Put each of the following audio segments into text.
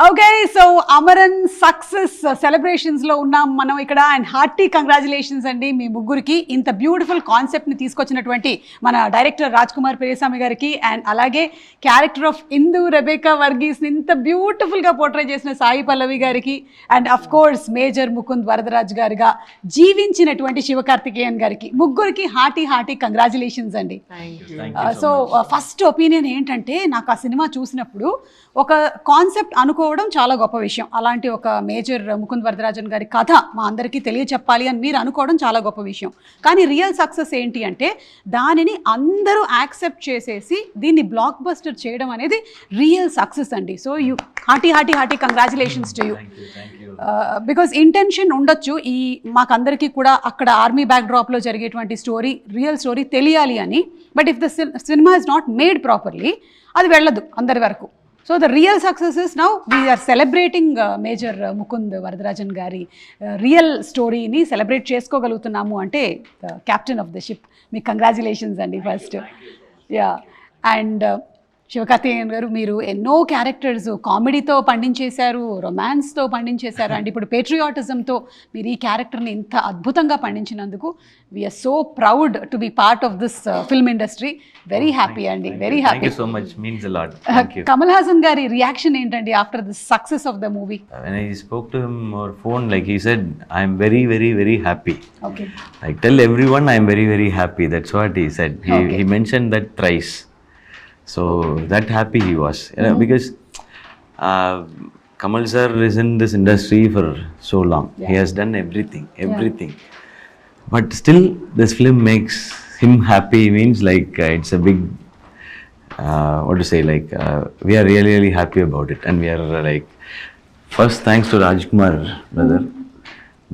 Okay, so Amaran success celebrations లో ఉన్నాం మనం ఇక్కడ. అండ్ హార్టీ కంగ్రాచులేషన్స్ అండి మీ ముగ్గురికి. ఇంత బ్యూటిఫుల్ కాన్సెప్ట్ ని తీసుకొచ్చినటువంటి మన డైరెక్టర్ రాజ్ కుమార్ పెరియస్వామి గారికి, అండ్ అలాగే character of Indhu Rebecca Varghese ని ఇంత బ్యూటిఫుల్ గా పోర్ట్రే చేసిన సాయి పల్లవి గారికి, and of course major Mukund Varadaraj గారిగా జీవించినటువంటి శివ కార్తికేయన్ గారికి, ముగ్గురికి హార్టీ కంగ్రాచులేషన్స్ అండి. సో ఫస్ట్ ఒపీనియన్ ఏంటంటే, నాకు ఆ సినిమా చూసినప్పుడు ఒక కాన్సెప్ట్ అనుకోవడం చాలా గొప్ప విషయం. అలాంటి ఒక మేజర్ ముకుంద్ వరదరాజన్ గారి కథ మా అందరికీ తెలియచెప్పాలి అని మీరు అనుకోవడం చాలా గొప్ప విషయం. కానీ రియల్ సక్సెస్ ఏంటి అంటే, దానిని అందరూ యాక్సెప్ట్ చేసేసి దీన్ని బ్లాక్ బస్టర్ చేయడం అనేది రియల్ సక్సెస్ అండి. So you hearty congratulations to you. Because intention ఉండొచ్చు ఈ మాకందరికీ కూడా అక్కడ ఆర్మీ బ్యాక్ డ్రాప్లో జరిగేటువంటి స్టోరీ, రియల్ స్టోరీ తెలియాలి అని. But if the cinema is not made properly అది వెళ్ళదు అందరి వరకు. So the real success is now we are celebrating major Mukund Varadarajan గారి రియల్ స్టోరీని సెలబ్రేట్ చేసుకోగలుగుతున్నాము అంటే క్యాప్టెన్ ఆఫ్ ద షిప్. మీకు కంగ్రాచులేషన్స్ అండి first. Yeah. And Sivakarthikeyan గారు, మీరు ఎన్నో క్యారెక్టర్స్ కామెడీతో పండించేశారు, రొమాన్స్తో పండించేశారు, అండ్ ఇప్పుడు పేట్రియాటిజంతో మీరు ఈ క్యారెక్టర్ని ఇంత అద్భుతంగా పండించినందుకు we are so proud to be part of this film industry. Very happy అండి, very happy. So much, means a lot. Kamal Haasan గారి రియాక్షన్ ఏంటండి after the success of the movie? When I spoke to him over phone, like he said, I am very, very, very happy. Okay. Like tell everyone I am very, very happy. That's what he said. He mentioned that thrice. So that happy he was, because Kamal sir is in this industry for so long. He has done everything. But still this film makes him happy, means like it's a big what to say, like we are really, really happy about it. And we are like, first thanks to Rajkumar brother,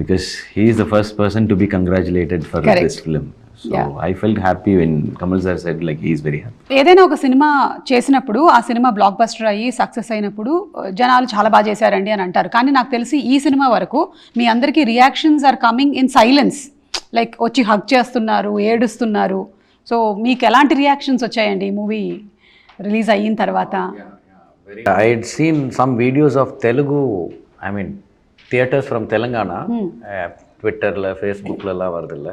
because he is the first person to be congratulated for this film. So I felt happy when Kamal sir said like he is very happy. ఏదైనా ఒక cinema చేసినప్పుడు ఆ cinema block buster అయ్యి success అయినప్పుడు జనాలు చాలా బాగా చేశారండి అని అంటారు. కానీ నాకు తెలిసి ఈ సినిమా వరకు మీ అందరికీ reactions are coming in silence, like వచ్చి హగ్ చేస్తున్నారు, ఏడుస్తున్నారు. సో మీకు ఎలాంటి రియాక్షన్స్ వచ్చాయండి ఈ మూవీ రిలీజ్ అయిన తర్వాత? I had seen some videos of Telugu, I mean theaters from Telangana, Twitterல Facebookல வருதுல்ல,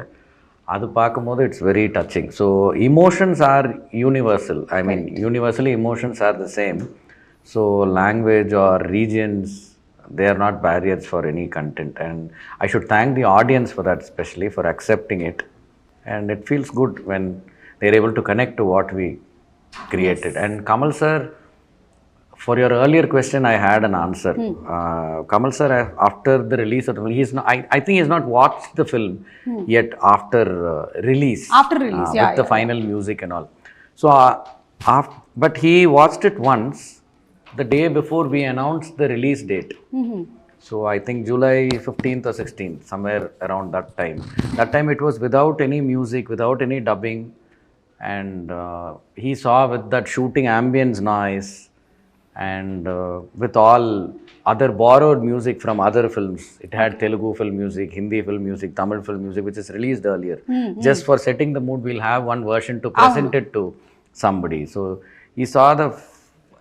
அது பார்க்கும்போது it's very touching. So emotions are universal. I mean universally emotions are the same. So language or regions, they are not barriers for any content. And I should thank the audience for that, especially for accepting it. And it feels good when they're able to connect to what we created. And Kamal sir, for your earlier question, I had an answer. Kamal sir, after the release of the film, I think he's not watched the film yet after release. After release, with the final music and all. So, but he watched it once the day before we announced the release date. So I think July 15th or 16th, somewhere around that time. That time it was without any music, without any dubbing, and he saw with that shooting ambience noise, and with all other borrowed music from other films. It had Telugu film music, Hindi film music, Tamil film music, which is released earlier. Just for setting the mood, we'll have one version to present it to somebody. So he saw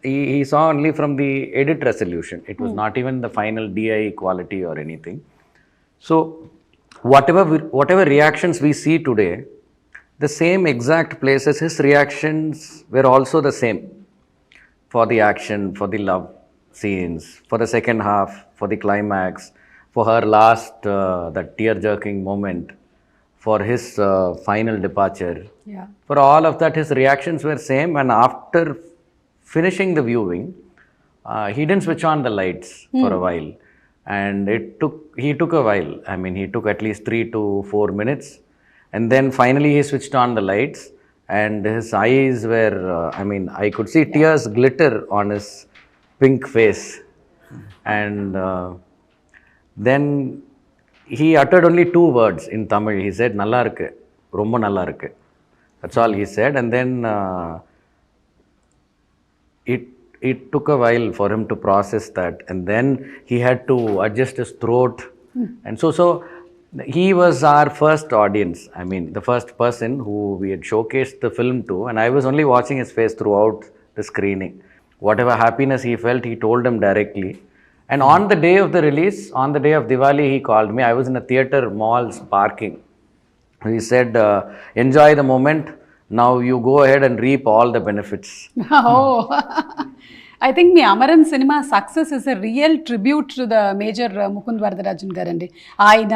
he saw only from the edit resolution. It was not even the final DI quality or anything. So whatever reactions we see today, the same exact places, his reactions were also the same. For the action, for the love scenes, for the second half, for the climax, for her last that tear-jerking moment, for his final departure. For all of that, his reactions were same. And after finishing the viewing, he didn't switch on the lights for a while, and he took a while. I mean, he took at least 3 to 4 minutes, and then finally he switched on the lights. And his eyes were, I mean, I could see tears glitter on his pink face. And then he uttered only 2 words in Tamil. He said, "Nalla irukku, romba nalla irukku." That's all he said. And then it took a while for him to process that. And then he had to adjust his throat. And so he was our first audience. I mean, the first person who we had showcased the film to, and I was only watching his face throughout the screening. whatever happiness he felt, he told them directly. And on the day of the release, on the day of Diwali, he called me. I was in a theater mall's parking. He said, enjoy the moment. Now you go ahead and reap all the benefits. Oh, I think మీ అమరన్ సినిమా success is a real tribute to the major Mukund Varadarajan గారండి. ఆయన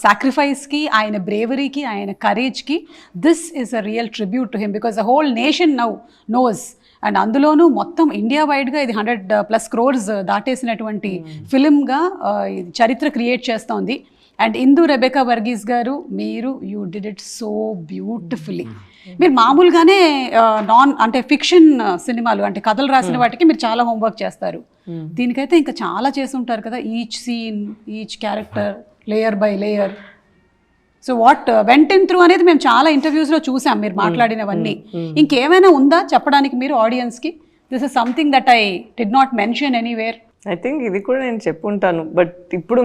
సాక్రిఫైస్కి, ఆయన బ్రేవరీకి, ఆయన కరేజ్కి this is a real tribute to him because the whole nation now knows. And అందులోనూ మొత్తం ఇండియా వైడ్గా ఇది 100+ crores దాటేసినటువంటి ఫిలింగా ఇది చరిత్ర క్రియేట్ చేస్తోంది. అండ్ ఇందు రెబెకా వర్గీస్ గారు, మీరు you did it so beautifully. మీరు మామూలుగానే అంటే ఫిక్షన్ సినిమాలు అంటే కథలు రాసిన వాటికి మీరు చాలా హోంవర్క్ చేస్తారు. దీనికైతే ఇంకా చాలా చేసి ఉంటారు కదా, each scene, each character, layer by layer. So what went in through అనేది మేము చాలా ఇంటర్వ్యూస్లో చూసాం మీరు మాట్లాడినవన్నీ. ఇంకేమైనా ఉందా చెప్పడానికి మీరు ఆడియన్స్కి? This is something that I did not mention anywhere. I think ఇది కూడా నేను చెప్పుంటాను, బట్ ఇప్పుడు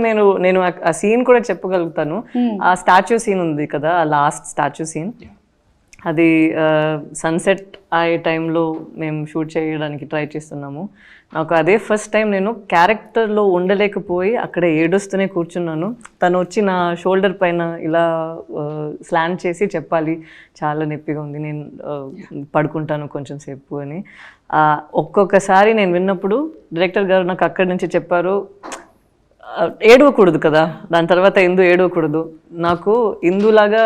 నేను ఆ సీన్ కూడా చెప్పగలుగుతాను. ఆ స్టాచ్యూ సీన్ ఉంది కదా, ఆ లాస్ట్ స్టాచ్యూ సీన్, అది సన్సెట్ అయ్యే టైంలో మేము షూట్ చేయడానికి ట్రై చేస్తున్నాము. నాకు అదే ఫస్ట్ టైం నేను క్యారెక్టర్లో ఉండలేకపోయి అక్కడ ఏడుస్తూనే కూర్చున్నాను. తను వచ్చి నా షోల్డర్ పైన ఇలా స్లాండ్ చేసి చెప్పాలి, చాలా నొప్పిగా ఉంది, నేను పడుకుంటాను కొంచెం సేపు అని. ఒక్కొక్కసారి నేను విన్నప్పుడు డైరెక్టర్ గారు నాకు అక్కడి నుంచి చెప్పారు, ఏడవకూడదు కదా, దాని తర్వాత ఇందు ఏడవకూడదు. నాకు ఇందులాగా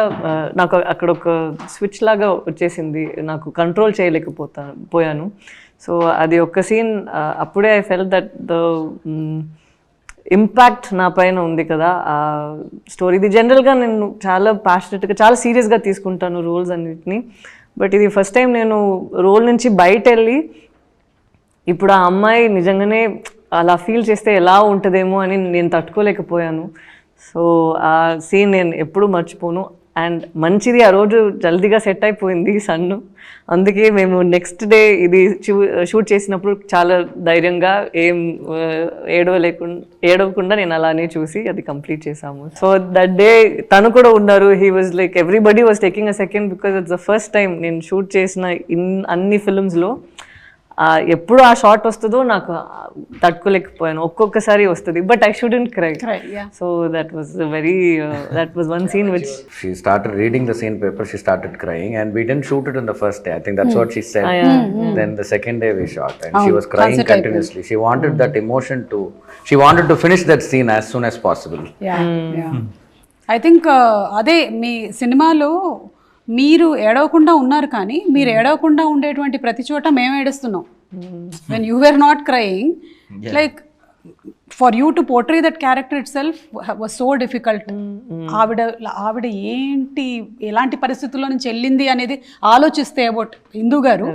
నాకు అక్కడ ఒక స్విచ్ లాగా వచ్చేసింది, నాకు కంట్రోల్ పోయాను. సో అది ఒక సీన్, అప్పుడే I full that the impact నా పైన ఉంది కదా ఆ స్టోరీ. ఇది జనరల్గా నేను చాలా ప్యాషనెట్గా, చాలా సీరియస్గా తీసుకుంటాను రోల్స్ అన్నిటిని. బట్ ఇది ఫస్ట్ టైం నేను రోల్ నుంచి బయట వెళ్ళి ఇప్పుడు ఆ అమ్మాయి నిజంగానే అలా ఫీల్ చేస్తే ఎలా ఉంటుందేమో అని నేను తట్టుకోలేకపోయాను. సో ఆ సీన్ నేను ఎప్పుడూ మర్చిపోను. అండ్ మంచిది, ఆ రోజు జల్దీగా సెట్ అయిపోయింది సన్ను. అందుకే మేము నెక్స్ట్ డే ఇది షూట్ చేసినప్పుడు చాలా ధైర్యంగా ఏం ఏడవకుండా నేను అలానే చూసి అది కంప్లీట్ చేసాము. సో దట్ డే తను కూడా ఉన్నారు. He was like everybody was taking a second because it's the first time నేను షూట్ చేసిన అన్ని ఫిల్మ్స్లో ఎప్పుడు ఆ షార్ట్ వస్తుందో నాకు తట్టుకోలేకపోయాను. ఒక్కొక్కసారి వస్తుంది, but I shouldn't cry. So that was one scene which she started reading the scene paper, she started crying, and we didn't shoot it on the first day. I think that's what she said. Then the second day we shot, and she was crying continuously. She wanted that emotion she wanted to finish that scene as soon as possible. I think అదే మీ సినిమాలో మీరు ఏడవకుండా ఉన్నారు, కానీ మీరు ఏడవకుండా ఉండేటువంటి ప్రతి చోట మేము ఏడుస్తున్నాం. When you were not crying, like for you to portray that character itself was so difficult. ఆవిడ ఏంటి, ఎలాంటి పరిస్థితుల్లో నుంచి వెళ్ళింది అనేది ఆలోచిస్తే అబౌట్ ఇందు గారు,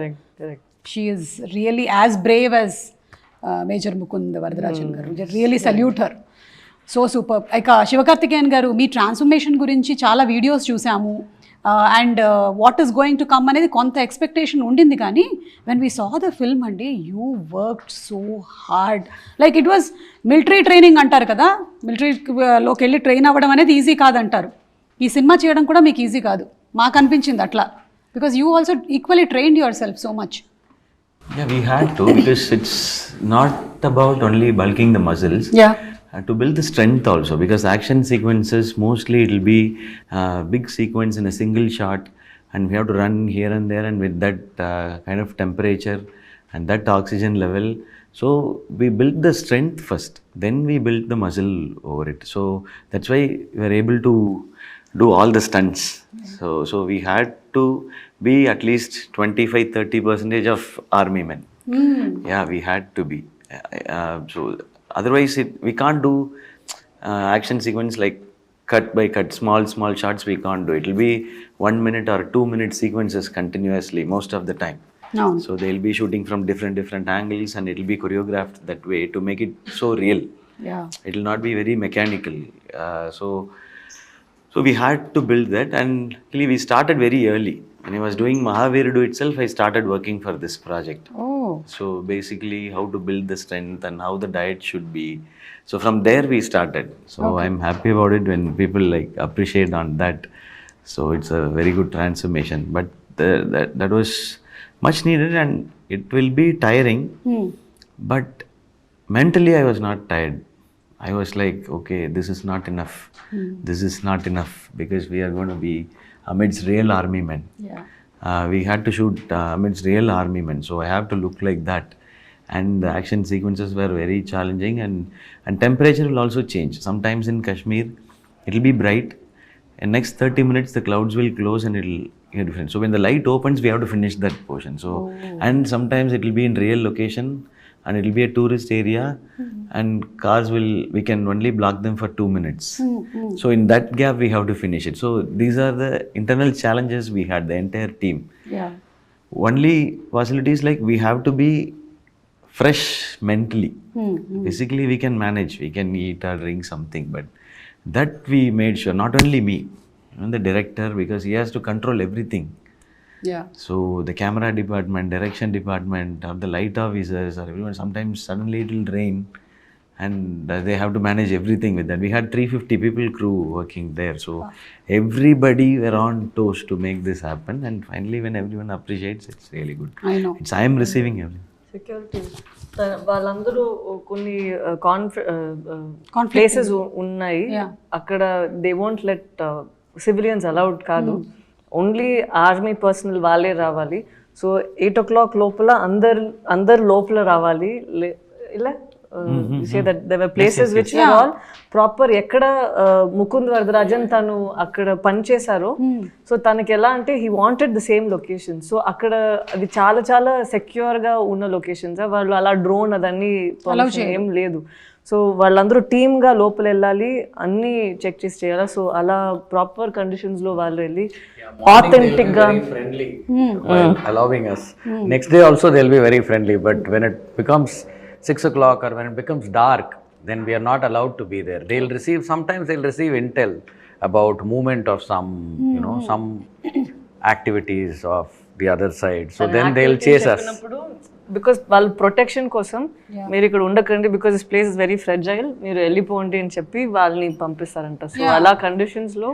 she is really as brave as major Mukund Varadarajan గారు. Really salute her. So super. ఇక శివకార్తికేయన్ గారు, మీ ట్రాన్స్ఫర్మేషన్ గురించి చాలా వీడియోస్ చూసాము. And what is going to come అనేది కొంత ఎక్స్పెక్టేషన్ ఉండింది, కానీ when we saw the film అండి, you worked so hard. Like it was military training అంటారు కదా, మిలిటరీలోకి వెళ్ళి ట్రైన్ అవ్వడం అనేది ఈజీ కాదంటారు. ఈ సినిమా చేయడం కూడా మీకు ఈజీ కాదు, మాకు అనిపించింది అట్లా, because you also equally trained your self so much. Yeah, we had to, because it's not about only bulking the muscles. Yeah. To build the strength also, because action sequences mostly it will be big sequence in a single shot, and we have to run here and there, and with that kind of temperature and that oxygen level. So we built the strength first, then we built the muscle over it. So that's why we were able to do all the stunts. So we had to be at least 25-30% of army men. Yeah, we had to be. So otherwise we can't do action sequence like cut by cut, small shots. We can't do it. It'll be 1 minute or 2 minute sequences continuously most of the time. No. So they'll be shooting from different angles, and it'll be choreographed that way to make it so real. Yeah, It'll not be very mechanical. So we had to build that, and actually we started very early. When I was doing Mahavirudu itself, I started working for this project. oh, So basically how to build the strength and how the diet should be. So from there we started. So I'm happy about it when people like appreciate on that. So it's a very good transformation. But that was much needed, and it will be tiring, but mentally I was not tired. I was like, okay, this is not enough. This is not enough because we are going to be amidst real army men. Yeah. We had to shoot amidst real army men, so I have to look like that. And the action sequences were very challenging, and temperature will also change. Sometimes in Kashmir, it will be bright. In next 30 minutes, the clouds will close and it will get different. So when the light opens, we have to finish that portion. So and sometimes it will be in real location, and it will be a tourist area, and we can only block them for 2 minutes. So in that gap, we have to finish it. So these are the internal challenges we had, the entire team. Yeah. Only facilities like we have to be fresh mentally. Physically, we can manage, we can eat or drink something, but that we made sure, not only me, even the director, because he has to control everything. Yeah. So the camera department, direction department, or the light officers, or everyone, sometimes suddenly it will rain, and they have to manage everything with that. We had 350 people crew working there, so everybody were on toes to make this happen, and finally when everyone appreciates, it's really good. I know. I am receiving everything. Security వాళ్ళందరూ కొన్ని places ఉన్నాయి అక్కడ they won't let civilians allowed కాదు, only army personal వాళ్ళే రావాలి. So 8 o'clock లోపల అందరు లోపల రావాలి. ఇలా say that there were places which were all proper. ఎక్కడ ముకుంద్ వరదరాజన్ తను అక్కడ పనిచేశారో, సో తనకి ఎలా అంటే he wanted the same location. So అక్కడ అది చాలా చాలా సెక్యూర్ గా ఉన్న లొకేషన్స్. వాళ్ళు అలా డ్రోన్ అదన్నీ ఏం లేదు. సో వాళ్ళందరూ టీమ్ గా లోపల వెళ్ళాలి, అన్ని చెక్ చేసి చేయాలి. సో అలా ప్రాపర్ కండిషన్స్ లో వాళ్ళు వెళ్ళి ఆథెంటిక్ గా friendly while allowing us. Next day also they'll be very friendly, but when it becomes 6 o'clock or when it becomes dark, then we are not allowed to be there. Sometimes they'll receive intel about movement of some, some activities of the other side. So then they'll chase us. Because వాళ్ళ protection కోసం మీరు ఇక్కడ ఉండకండి, because this place is very fragile, మీరు వెళ్ళిపోండి అని చెప్పి వాళ్ళని పంపిస్తారంట. సో అలా కండిషన్స్ లో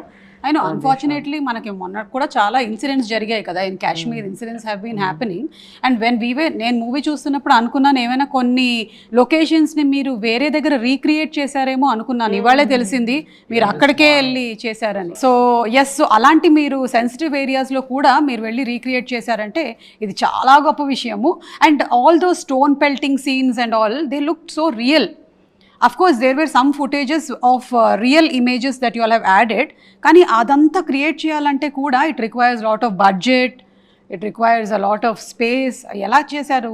I know, unfortunately, మనకి మొన్న కూడా చాలా ఇన్సిడెంట్స్ జరిగాయి కదా, in Kashmir incidents have been happening. And when నేను మూవీ చూస్తున్నప్పుడు అనుకున్నాను ఏమైనా కొన్ని లొకేషన్స్ని మీరు వేరే దగ్గర రీక్రియేట్ చేశారేమో అనుకున్నాను. ఇవాళే తెలిసింది మీరు అక్కడికే వెళ్ళి చేశారని. సో ఎస్, అలాంటి మీరు సెన్సిటివ్ ఏరియాస్లో కూడా మీరు వెళ్ళి రీక్రియేట్ చేశారంటే ఇది చాలా గొప్ప విషయము. And all though stone pelting scenes and all, they look so real. Of course, there were some footages of real images that you all have added. Kani adanta create cheyalante kuda it requires a lot of budget, it requires a lot of space. Ela chesaru?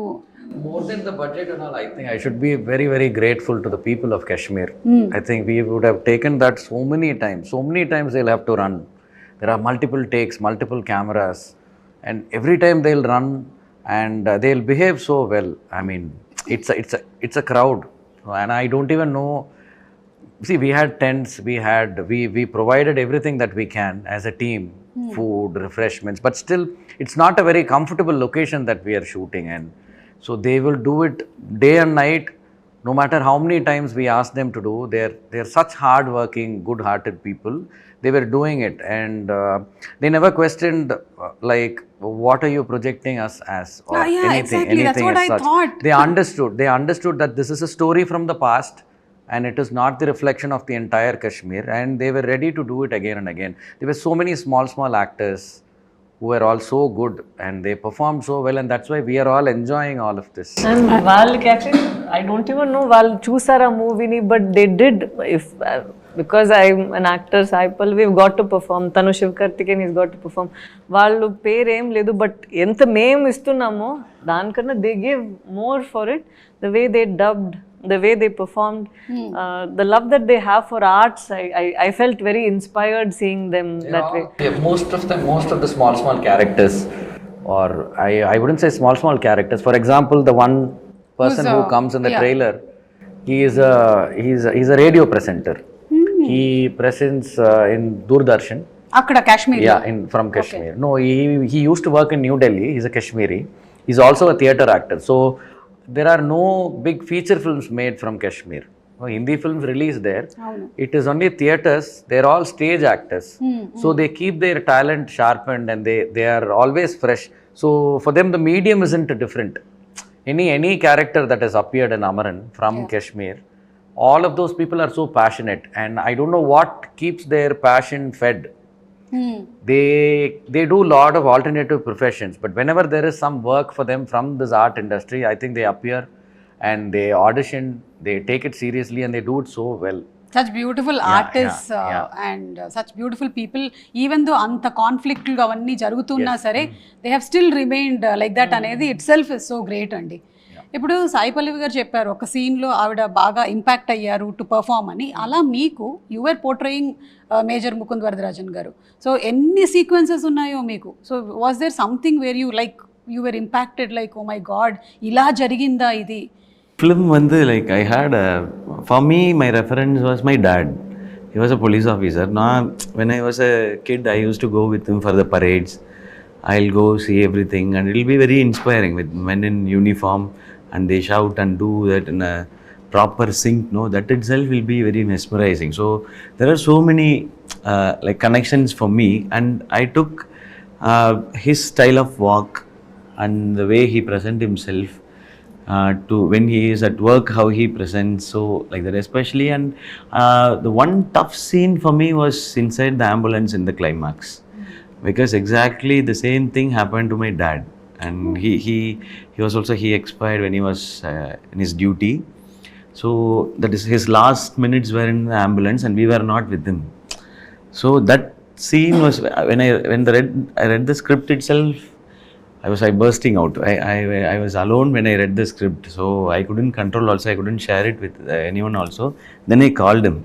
More than the budget and all, I think I should be very, very grateful to the people of Kashmir. I think we would have taken that so many times they'll have to run. There are multiple takes, multiple cameras, and every time they'll run and they'll behave so well. I mean, it's a crowd. And I don't even know. See, we had tents, we provided everything that we can as a team, food, refreshments, but still it's not a very comfortable location that we are shooting in. So they will do it day and night, no matter how many times we ask them to do. They're such hard-working, good-hearted people. They were doing it, and they never questioned like, what are you projecting us as, or anything, exactly. That's what as I such. thought. They understood that this is a story from the past, and it is not the reflection of the entire Kashmir, and they were ready to do it again and again. There were so many small actors who were all so good, and they performed so well, and that's why we are all enjoying all of this. And వాళ్ళకి actually I don't even know వాళ్ళు చూసారా మూవీని, but they did. Because I'm an actor, Sai Pallavi, we've got to perform. Tanu Siva Karthikeyan, he's got to perform. వాళ్ళు పేరేం లేదు, but ఎంత మేము ఇస్తున్నామో దానికన్నా they gave more for it. The way they dubbed, the way they performed, the love that they have for arts, I felt very inspired seeing them that way. Yeah, most of the small characters, or I wouldn't say small characters. For example, the one person who comes in the trailer, he's a radio presenter. He presents in Doordarshan. Akkada Kashmir. Yeah, from Kashmir. Okay. No, he used to work in New Delhi. He's a Kashmiri. He's also a theatre actor. So there are no big feature films made from Kashmir. No Hindi films released there. It is only theatres. They're all stage actors. So they keep their talent sharpened, and they are always fresh. So for them, the medium isn't different. any character that has appeared in Amaran from Kashmir, all of those people are so passionate, and I don't know what keeps their passion fed. They do a lot of alternative professions, but whenever there is some work for them from this art industry, I think they appear and they audition, they take it seriously, and they do it so well. Such beautiful artists and such beautiful people, even though anta conflict lu avanni jarugutunna sare, they have still remained like that అనేది itself is so great అండి. ఇప్పుడు సాయి పల్లవి గారు చెప్పారు ఒక సీన్లో ఆవిడ బాగా impact అయ్యారు టు పర్ఫామ్ అని. అలా మీకు your portraying major Mukund Varadarajan గారు. సో ఎన్ని సీక్వెన్సెస్ ఉన్నాయో మీకు. So was there something where you like you were impacted like oh my God ఇలా జరిగిందా ఇది? Film வந்து like I had for me my reference was my dad. He was a police officer. Now when I was a kid I used to go with him for the parades. I'll go see everything and it'll be very inspiring with men in uniform and they shout and do that in a proper sync. No, that itself will be very mesmerizing. So there are so many like connections for me, and I took his style of walk and the way he present himself to when he is at work, how he presents, so like that especially. And the one tough scene for me was inside the ambulance in the climax, because exactly the same thing happened to my dad, and he was also, he expired when he was in his duty. So that is his last minutes were in the ambulance and we were not with him. So that scene was when I read the script itself, I was bursting out. I was alone when I read the script, so I couldn't control also. I couldn't share it with anyone also. Then I called him.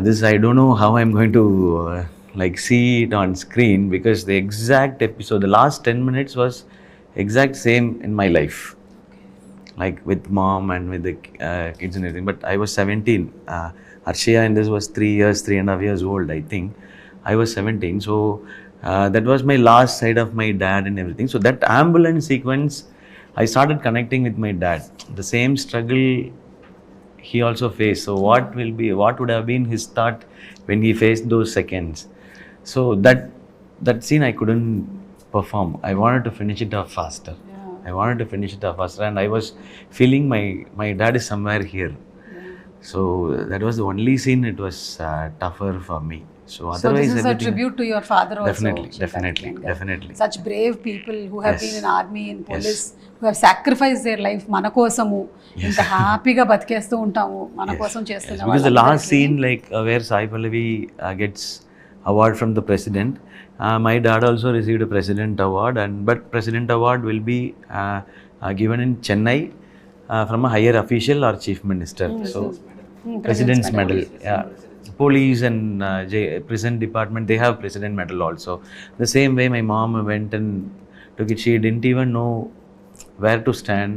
This I don't know how I'm going to like see it on screen, because the exact episode, the last 10 minutes was exact same in my life, like with mom and with the kids and everything. But I was 17. Arshia in this was 3.5 years old, I think. I was 17, so that was my last sight of my dad and everything. So that ambulance sequence, I started connecting with my dad. The same struggle he also faced. So what would have been his thought when he faced those seconds? So that scene I couldn't perform. I wanted to finish it off faster. And I was feeling my dad is somewhere here. So that was the only scene it was tougher for me. So this is a tribute to your father also. Definitely. Such brave people who have been in army, in police, who have sacrificed their life మన కోసము. ఇంత హ్యాపీగా బతికేస్తూ ఉంటాము మన కోసం చేస్తున్న. Because the last scene like where Sai Pallavi gets award from the president, my dad also received a president award, but president award will be given in Chennai from a higher official or chief minister. So president's medal. Police and prison department, they have president medal also. The same way my mom went and took it. She didn't even know where to stand,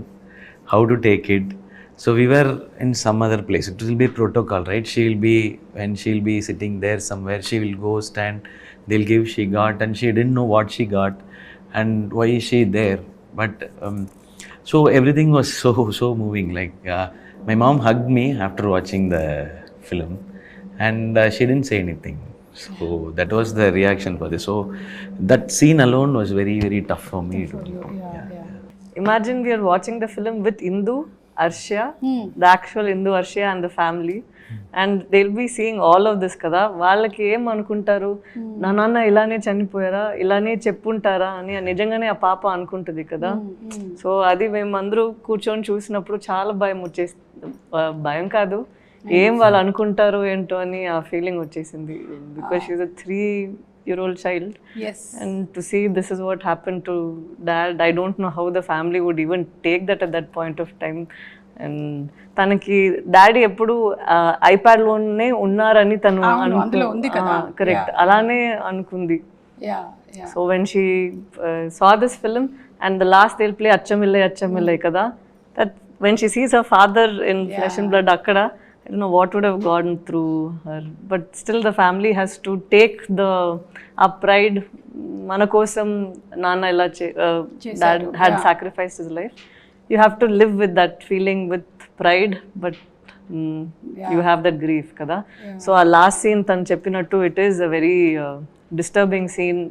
how to take it. So we were in some other place. It will be protocol, right? When she'll be sitting there somewhere, she will go stand, they'll give she got, and she didn't know what she got and why is she there. But so everything was so moving. Like my mom hugged me after watching the film, and she didn't say anything. So that was the reaction for this. So that scene alone was very, very tough for me. Imagine we are watching the film with Indu, Arshia, the actual Indu, Arshia and the family, and they'll be seeing all of this కదా. వాళ్ళకి ఏం అనుకుంటారు, నా నాన్న ఇలానే చనిపోయారా, ఇలానే చెప్పుంటారా అని నిజంగానే ఆ పాప అనుకుంటుంది కదా. సో అది మేమందరూ కూర్చొని చూసినప్పుడు చాలా భయం వచ్చేసింది. భయం కాదు, ఏం వాళ్ళు అనుకుంటారు ఏంటో అని ఆ ఫీలింగ్ వచ్చేసింది. Because she is a 3-year-old child. Yes. And to see this is what happened to dad, I don't know how the family would even take that at that point of time. And తనకి daddy ఎప్పుడు ఐప్యాడ్లోనే ఉన్నారని తను correct అలానే అనుకుంది. So when she saw this film and the last they'll play అచ్చమిల్లై కదా, that when she sees her father in flesh and blood akkada, I don't know what would have gone through her, but still the family has to take the pride. Mana kosam nana ila dad had sacrificed his life. You have to live with that feeling with pride, but you have that grief kada. So our last scene tan cheppinattu, it is a very disturbing scene.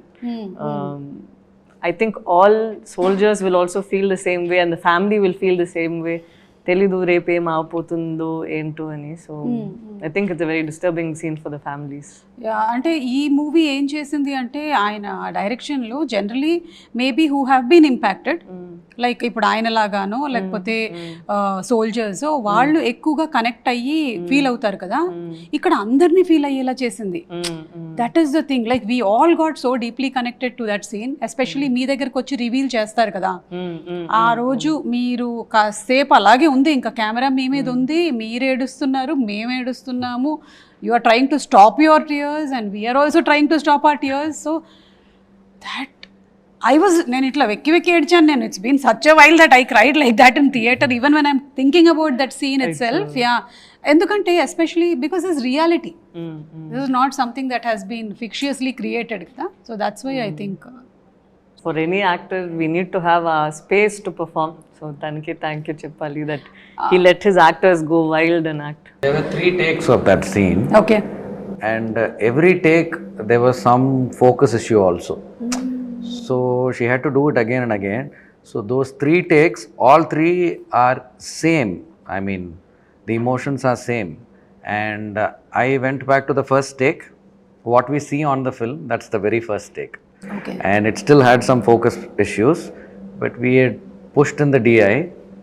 I think all soldiers will also feel the same way, and the family will feel the same way. తెలీదు రేపేం ఆపోతుందో ఏంటో అని. So I think it's a very disturbing scene for the families. అంటే ఈ movie ఏం చేసింది అంటే ఆయన డైరెక్షన్లో generally maybe who have been impacted like ఇప్పుడు ఆయన లాగానో లేకపోతే సోల్జర్స్ వాళ్ళు ఎక్కువగా కనెక్ట్ అయ్యి ఫీల్ అవుతారు కదా, ఇక్కడ అందరినీ ఫీల్ అయ్యేలా చేసింది. That is the thing, like we all got so deeply connected to that scene. Especially మీ దగ్గరకు వచ్చి రివీల్ చేస్తారు కదా, ఆ రోజు మీరు కాసేపు అలాగే ఉంది, ఇంకా కెమెరా మీ మీద ఉంది, మీరు ఏడుస్తున్నారు, మేము ఏడుస్తున్నాము. You are trying to stop your tears and we are also trying to stop our tears. So that నేను ఇట్లా వెక్కి ఏడ్చాను నేను. It's been such a while that I cried like that in theatre, even when I'm thinking about that scene itself. Yeah, ఎందుకంటే especially because it's reality. This is not something that has been fictiously created కదా. So that's why I think for any actor we need to have a space to perform. So thank you చెప్పాలి that he let his actors go wild and act. There were 3 takes of that scene. Okay. And every take there was some focus issue also. So she had to do it again and again. So those 3 takes, all 3 are same. I mean, the emotions are same. And I went back to the first take. What we see on the film, that's the very first take. Okay. And it still had some focus issues, but we had pushed in the DI,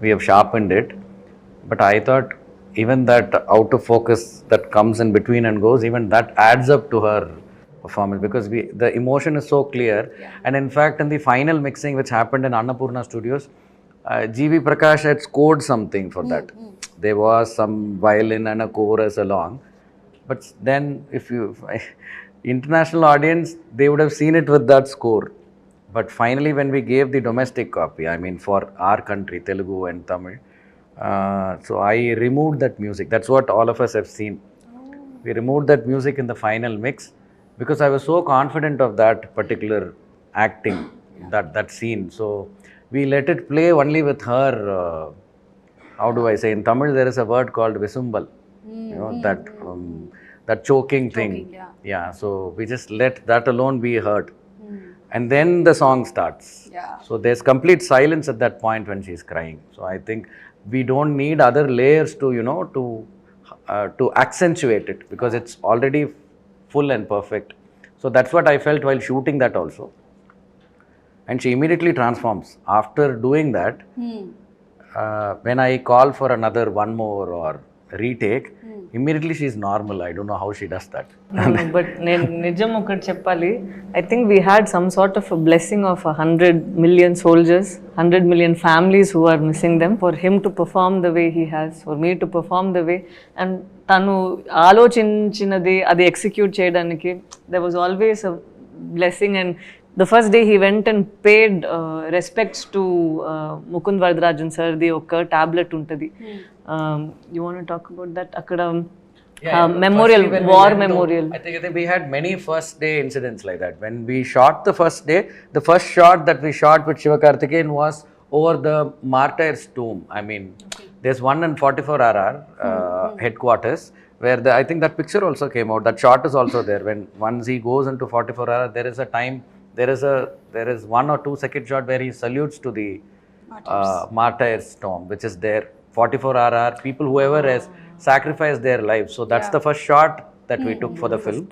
we have sharpened it. But I thought even that out of focus that comes in between and goes, even that adds up to her performance, because the emotion is so clear. And in fact, in the final mixing which happened in Annapurna Studios, G.V. Prakash had scored something for that. There was some violin and a chorus along. But then if international audience, they would have seen it with that score. But finally when we gave the domestic copy, I mean for our country, Telugu and Tamil, so I removed that music. That's what all of us have seen. We removed that music in the final mix because I was so confident of that particular acting, that scene. So we let it play only with her, how do I say, in Tamil there is a word called visumbal, you know, that choking thing. Yeah, so we just let that alone be heard. And then the song starts. Yeah. So there's complete silence at that point when she's crying. So I think we don't need other layers to, you know, to accentuate it, because it's already full and perfect. So that's what I felt while shooting that also. And she immediately transforms. After doing that, when I call for another one more or retake, immediately she's normal. I don't know how she does that. But nijam okati cheppali, I think we had some sort of a blessing of 100 million soldiers, 100 million families who are missing them, for him to perform the way he has, for me to perform the way, and tanu ఆలోచించినది అది execute చేయడానికి there was always a blessing. And the first day he went and paid respects to Mukund Varadarajan sir, the oka tablet untadi. You want to talk about that? Akkada memorial, war memorial. I think we had many first day incidents like that. When we shot the first day, the first shot that we shot with Siva Karthikeyan was over the martyrs' tomb. I mean, there's one in 44RR headquarters where I think that picture also came out. That shot is also there. When once he goes into 44RR, there is a time, there is 1 or 2 second shot where he salutes to the martyrs' tomb, which is there. 44RR, people whoever has sacrificed their lives. So that's the first shot that we took for the film.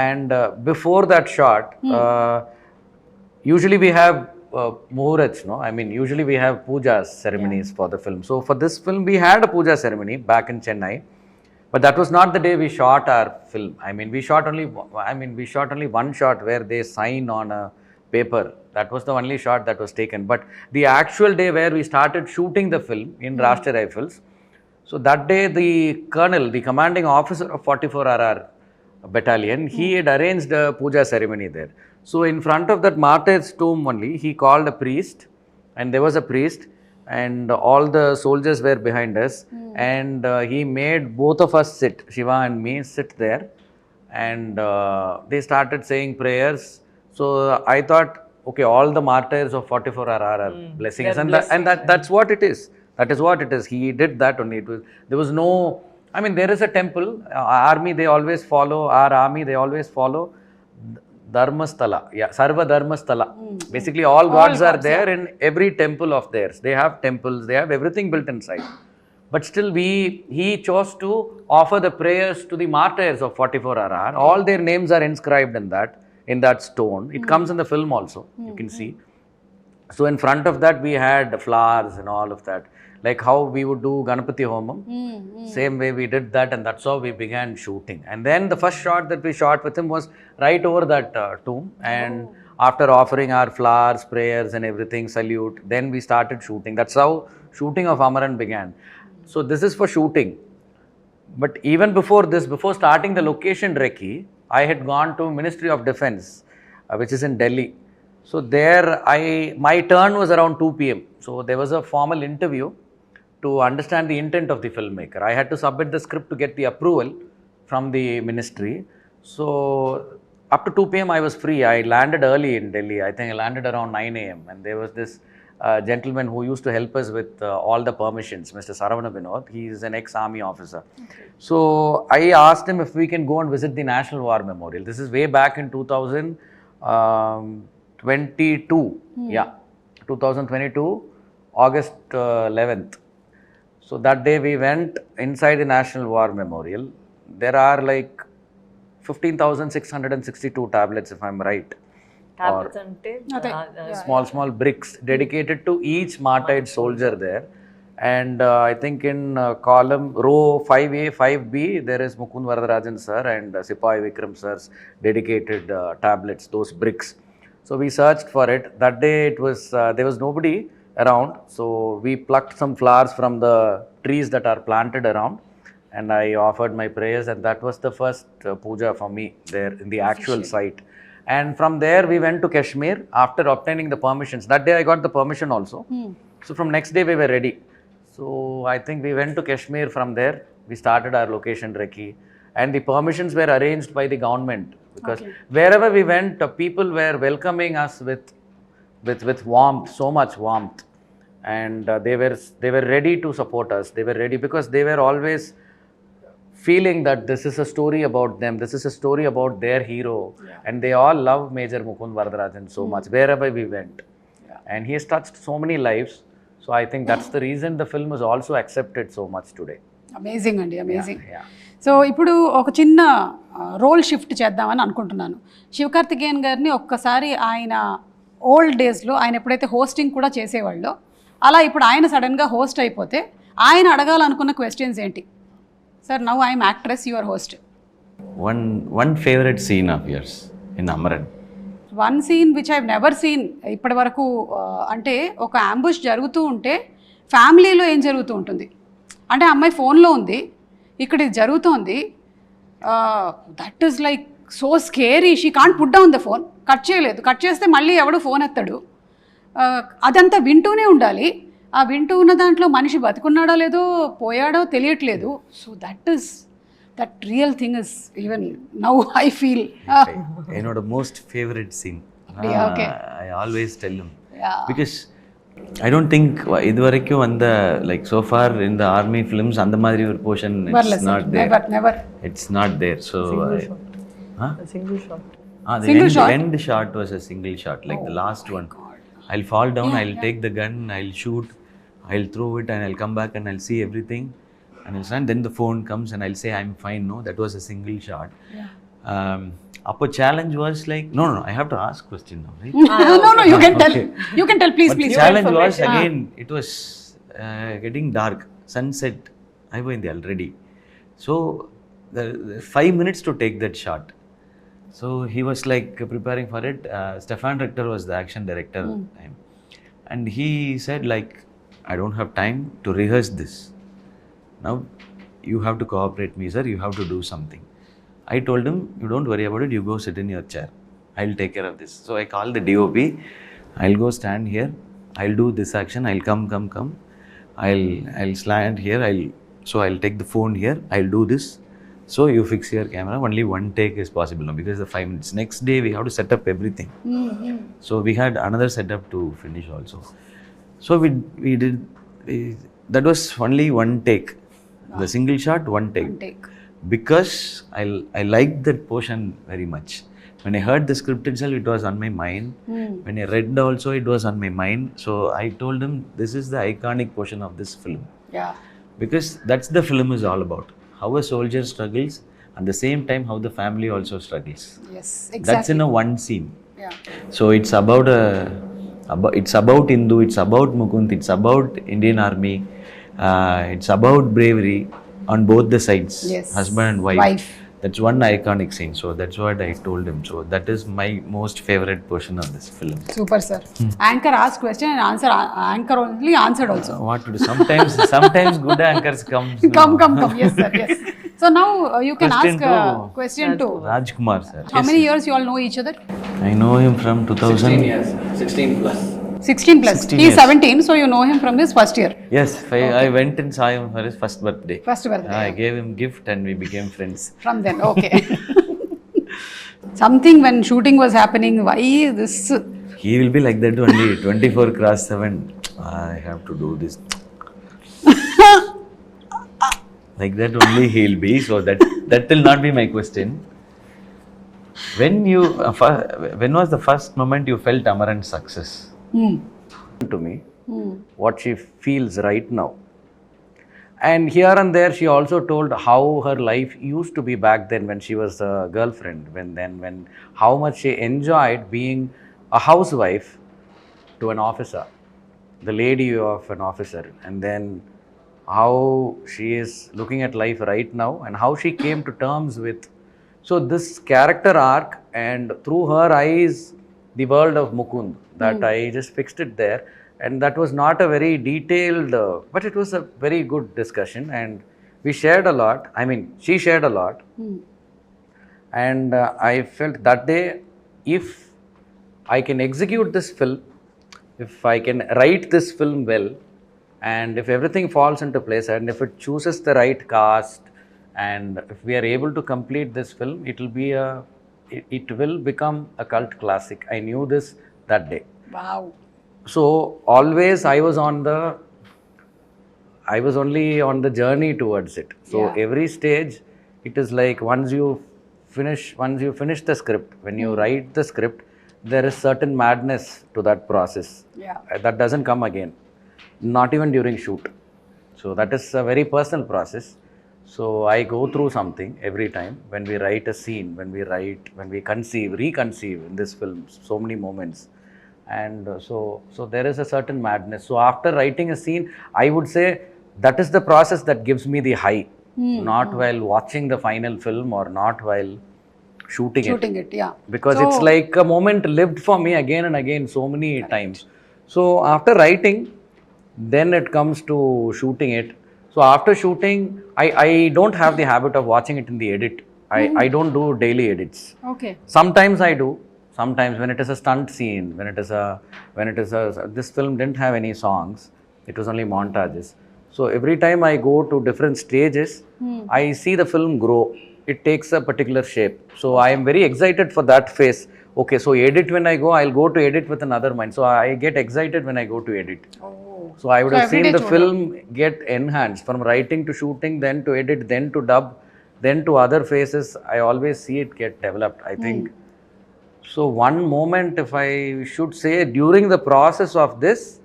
And before that shot, usually we have muhurats, no? I mean, usually we have puja ceremonies for the film. So for this film, we had a puja ceremony back in Chennai, but that was not the day we shot our film. I mean, we shot only one shot where they sign on a paper. That was the only shot that was taken. But the actual day where we started shooting the film in Rashtriya Rifles, so that day the colonel, the commanding officer of 44RR battalion, he had arranged a puja ceremony there. So in front of that martyr's tomb only, he called a priest, and there was a priest, and all the soldiers were behind us, and he made both of us sit, Shiva and me, sit there, and they started saying prayers. So I thought, okay, all the martyrs of 44RR are blessing us, and that's what it is. That is what it is. He did that only. There was no, I mean, there is a temple, army they always follow, our army they always follow. Dharmasthala, yeah, Sarva Dharmasthala. Basically, all gods are there in every temple of theirs. They have temples, they have everything built inside. But still, he chose to offer the prayers to the martyrs of 44 RR. All their names are inscribed in that stone. It comes in the film also, you can see. So in front of that, we had flowers and all of that. Like how we would do Ganapati Homam. Same way we did that, and that's how we began shooting. And then the first shot that we shot with him was right over that tomb. And after offering our flowers, prayers and everything, salute, then we started shooting. That's how shooting of Amaran began. So this is for shooting. But even before this, before starting the location recce, I had gone to Ministry of Defence, which is in Delhi. So there my turn was around 2 p.m. So there was a formal interview to understand the intent of the filmmaker. I had to submit the script to get the approval from the ministry. So up to 2 p.m. I was free. I landed early in Delhi. I think I landed around 9 a.m. And there was this gentleman who used to help us with all the permissions, Mr. Saravana Vinod. He is an ex-army officer. Okay. So I asked him if we can go and visit the National War Memorial. This is way back in 2022. Yeah, 2022, August 11th. So that day we went inside the National War Memorial. There are like 15,662 tablets, if I'm right. Tablets ante small bricks dedicated to each martyred soldier there. And I think in column row 5A, 5B, there is Mukund Varadarajan sir and Sipai Vikram sir's dedicated tablets, those bricks. So we searched for it. That day it was there was nobody around, so we plucked some flowers from the trees that are planted around, and I offered my prayers, and that was the first puja for me there in the actual site. And from there we went to Kashmir after obtaining the permissions. That day I got the permission also. So from next day we were ready. So I think we went to Kashmir. From there we started our location recce, and the permissions were arranged by the government, because wherever we went, people were welcoming us with warmth, so much warmth, and they were ready to support us. They were ready because they were always feeling that this is a story about them, this is a story about their hero, and they all love Major Mukund Varadarajan so much wherever we went. And he has touched so many lives. So I think that's the reason the film is also accepted so much today. Amazing అండి, amazing. So ఇప్పుడు ఒక చిన్న role shift చేద్దామని అనుకుంటున్నాను. శివకార్తికేయన్ గారిని ఒక్కసారి ఆయన old డేస్లో ఆయన ఎప్పుడైతే హోస్టింగ్ కూడా చేసేవాళ్ళో, అలా ఇప్పుడు ఆయన సడన్గా హోస్ట్ అయిపోతే ఆయన అడగాలనుకున్న క్వశ్చన్స్ ఏంటి? Sir, now I'm actress, your host. One favorite scene of yours in Amaran. One scene which I've never seen ఇప్పటి వరకు. అంటే ఒక అంబుష్ జరుగుతూ ఉంటే ఫ్యామిలీలో ఏం జరుగుతూ ఉంటుంది అంటే, అమ్మాయి ఫోన్లో ఉంది, ఇక్కడ ఇది జరుగుతోంది, that is like so scary. She can't put down the phone. Cut చేయలేదు, కట్ చేస్తే మళ్ళీ ఎవడు ఫోన్ ఎత్తాడు. అదంతా వింటూనే ఉండాలి. ఆ వింటూ ఉన్న దాంట్లో మనిషి బతుకున్నాడో లేదో పోయాడో తెలియట్లేదు. So that real thing is, even now I feel You know, the most favorite scene. Okay. I always tell him. Because I don't think iduvaraiku and like so far in the army films and the madri or portion it's not there. Never. It's not there. So a single shot. The end shot was a single shot, like the last one. I'll fall down, I'll take the gun, I'll shoot, I'll throw it, and I'll come back and I'll see everything. And then the phone comes and I'll say I'm fine. No, that was a single shot. Upper challenge was like, no, I have to ask question now, right? No, you can tell. You can tell, please. Challenge was again, it was getting dark, sunset. I went already. So the 5 minutes to take that shot. So he was like preparing for it. Stefan Rector was the action director time, and he said like, I don't have time to rehearse this. Now you have to cooperate me, sir. You have to do something. I told him, you don't worry about it. You go sit in your chair. I'll take care of this. So I called the DOP. I'll go stand here. I'll do this action. I'll come. I'll stand here. I'll take the phone here. I'll do this. So you fix your camera. Only one take is possible now because the 5 minutes. Next day we have to set up everything. So we had another setup to finish also. So we did. That was only one take. The single shot, one take. Because I liked that portion very much. When I heard the script itself, it was on my mind. When I read also, it was on my mind. So I told him, this is the iconic portion of this film. Yeah. Because that's the film is all about. How a soldier struggles, at the same time how the family also struggles. Yes, That's exactly. in a one scene. Yeah. So it's about it's about Hindu, it's about Mukund, it's about Indian Army, it's about bravery on both the sides, Yes. husband and wife. Wife. That's one iconic scene. So that's what I told him. So that is my most favorite portion of this film. Super, sir. Anchor asked question and anchor only answered also. What to do? Sometimes good anchors come. Come. Yes, sir. Yes. So now you can Question ask two. question 2. Rajkumar sir. How many years you all know each other? I know him from 2000. 16 years, 16 plus. 16 plus. 16 He is years. 17, so you know him from his first year. Yes, I went and saw him for his first birthday. First birthday. I gave him gift and we became friends. From then, okay. Something when shooting was happening, why this? He will be like that only. 24/7. I have to do this. Like that only he'll be. So that will not be my question. When was the first moment you felt Amaran's success? To me, what she feels right now. And here and there, she also told how her life used to be back then when she was a girlfriend, when how much she enjoyed being a housewife to an officer, the lady of an officer, and then how she is looking at life right now and how she came to terms with. So this character arc, and through her eyes, the world of Mukund, that I just fixed it there. And that was not a very detailed, but it was a very good discussion, and we shared a lot. I mean, she shared a lot. And I felt that day, if I can execute this film, if I can write this film well, and if everything falls into place, and if it chooses the right cast, and if we are able to complete this film, it will become a cult classic. I knew this that day. Wow. So always I was only on the journey towards it. So every stage, it is like once you finish the script, when you write the script, there is certain madness to that process. Yeah. That doesn't come again, not even during shoot. So that is a very personal process. So I go through something every time when we write a scene, when we reconceive in this film, so many moments. And so there is a certain madness. So after writing a scene, I would say that is the process that gives me the high, not while watching the final film or not while shooting it. Yeah. Because it's like a moment lived for me again and again so many times. So after writing, then it comes to shooting it. So after shooting, I don't have the habit of watching it in the edit. I don't do daily edits. Okay. Sometimes I do. Sometimes when it is a stunt scene, this film didn't have any songs. It was only montages. So every time I go to different stages, I see the film grow. It takes a particular shape. So I am very excited for that phase. Okay, so edit when I go, I'll go to edit with another mind. So I get excited when I go to edit. So I would have seen the film get enhanced from writing to shooting, then to edit, then to dub, then to other phases. I always see it get developed, I think. So one moment, if I should say, during the process of this,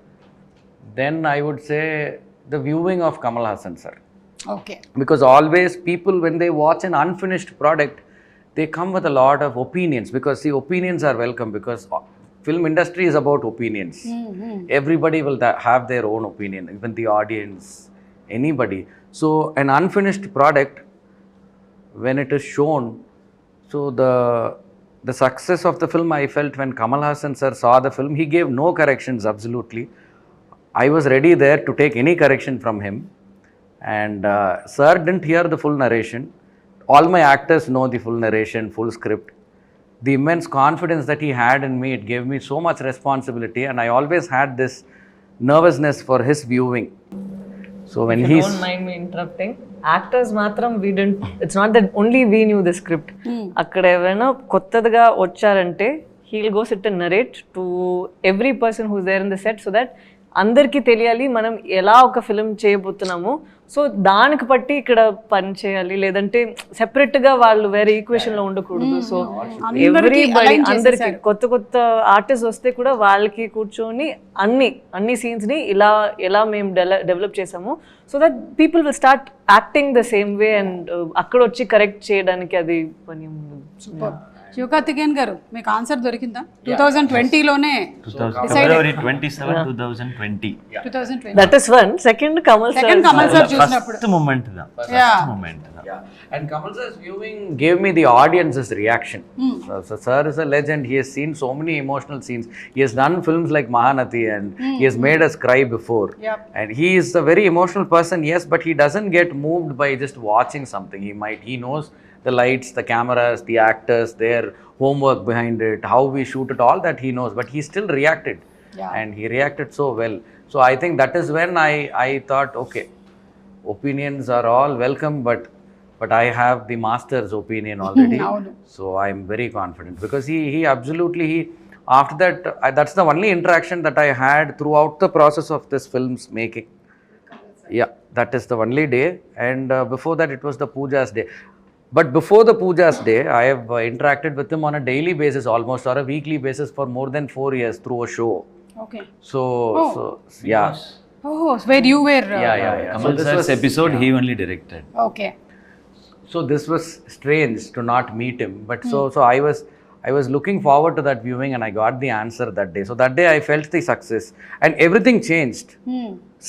then I would say the viewing of Kamal Hassan sir. Okay. Because always people, when they watch an unfinished product, they come with a lot of opinions, because the opinions are welcome, because film industry is about opinions. Everybody will have their own opinion, even the audience, anybody. So an unfinished product, when it is shown, so the success of the film, I felt when Kamal Hassan sir saw the film, he gave no corrections, absolutely. I was ready there to take any correction from him. And sir didn't hear the full narration. All my actors know the full narration, full script. The immense confidence that he had in me, it gave me so much responsibility, and I always had this nervousness for his viewing. So when If you don't mind me interrupting, actors matram we didn't, it's not that only we knew the script. Akkada evana kottadaga vacharante, he'll go sit and narrate to every person who's there in the set, so that అందరికీ తెలియాలి మనం ఎలా ఒక film చేయబోతున్నాము. So దానికి బట్టి ఇక్కడ పని చేయాలి, లేదంటే సెపరేట్గా వాళ్ళు వేరే ఈక్వేషన్లో ఉండకూడదు. సో ఎవ్రీబడి అందరికి కొత్త కొత్త ఆర్టిస్ట్ వస్తే కూడా వాళ్ళకి కూర్చొని అన్ని సీన్స్ని ఎలా మేము డెవలప్ చేసాము, so that people will start acting the same way and అక్కడ వచ్చి కరెక్ట్ చేయడానికి అది పని ఉండదు. శివకార్తికేయన్ గారు మీకు ఆన్సర్ దొరికిందా? 2020లోనే February 27, 2020. That is one. Second Kamal sir చూసినప్పుడు First moment da. First moment da. Yeah. And Kamal sir's viewing gave me the audience's reaction. So sir is a legend. He has seen so many emotional scenes. He has done films like Mahanati and he has made us cry before. Yep. And he is a very emotional person, yes, but he doesn't get moved by just watching something. He knows the lights, the cameras, the actors, their homework behind it, how we shoot it, all that he knows, but he still reacted. And he reacted so well. So I think that is when I thought, okay, opinions are all welcome, but I have the master's opinion already. So I'm very confident because he absolutely, after that, that's the only interaction that I had throughout the process of this film's making. Yeah, that is the only day. And before that, it was the Puja's day. But before the Puja's day, I have interacted with him on a daily basis almost, or a weekly basis for more than 4 years through a show. Okay. So yeah. Oh, where you were Yeah. Kamal sir's episode he only directed. Okay. So this was strange to not meet him, but so I was looking forward to that viewing and I got the answer that day. So that day I felt the success and everything changed.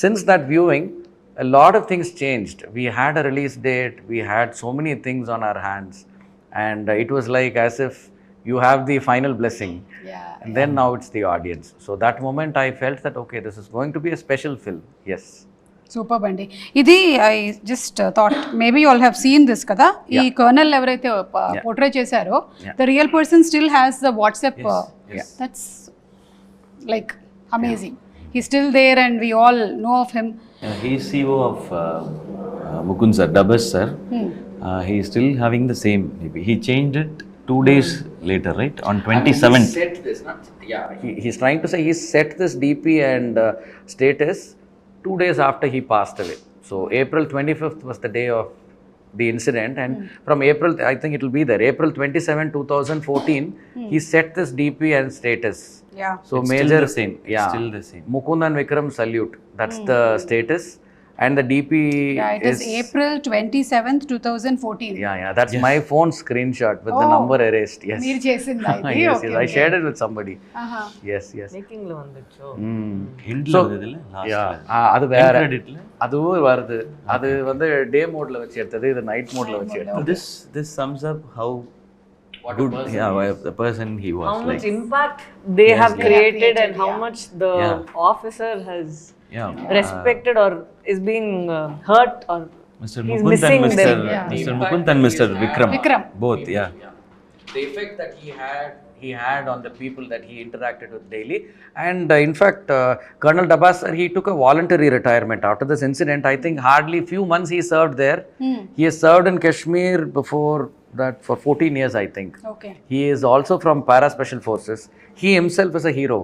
Since that viewing, a lot of things changed. We had a release date, we had so many things on our hands, and it was like as if you have the final blessing. And then now it's the audience. So that moment I felt that okay, this is going to be a special film. Yes. Super అండి. ఇది I just thought maybe you all have seen this కదా. ఈ colonel ఎవరైతే portray చేశారో the real person still has the WhatsApp. That's like amazing. He still there and we all know of him. He is CEO of Mukund sir, Dabas sir. He is still having the same. He changed it 2 days later, right? On 27th. He set this, he's trying to say he set this DP and status 2 days after he passed away. So April 25th was the day of the incident, and from April, I think it will be there, April 27, 2014, he set this DP and status. Yeah. So It's major, still the same. Still the same. Mukund and Vikram salute. That's the status. And the DP it is April 27th, 2014. Yeah. That's my phone screenshot with the number erased. Yes. మీరు చేసిందా ఇది? Yes. I shared it with somebody. Yes. Making లో ఉండొచ్చు. Hindla idile last. அது வேற. Creditல அதுவும் வருது. அது வந்து டே மோட்ல வச்சு எடுத்தது, இது நைட் மோட்ல வச்சு எடுத்தது. This sums up how good the person he was. How much impact they have created and how much the officer has respected or is being hurt or Mr. he's Mukund missing and Mr. Mukund and Mr. Vikram. Both, The effect that he had on the people that he interacted with daily. And in fact, Colonel Dabas sir, he took a voluntary retirement after this incident. I think hardly few months he served there. He has served in Kashmir before that for 14 years, I think. Okay. He is also from Para Special Forces. He himself is a hero.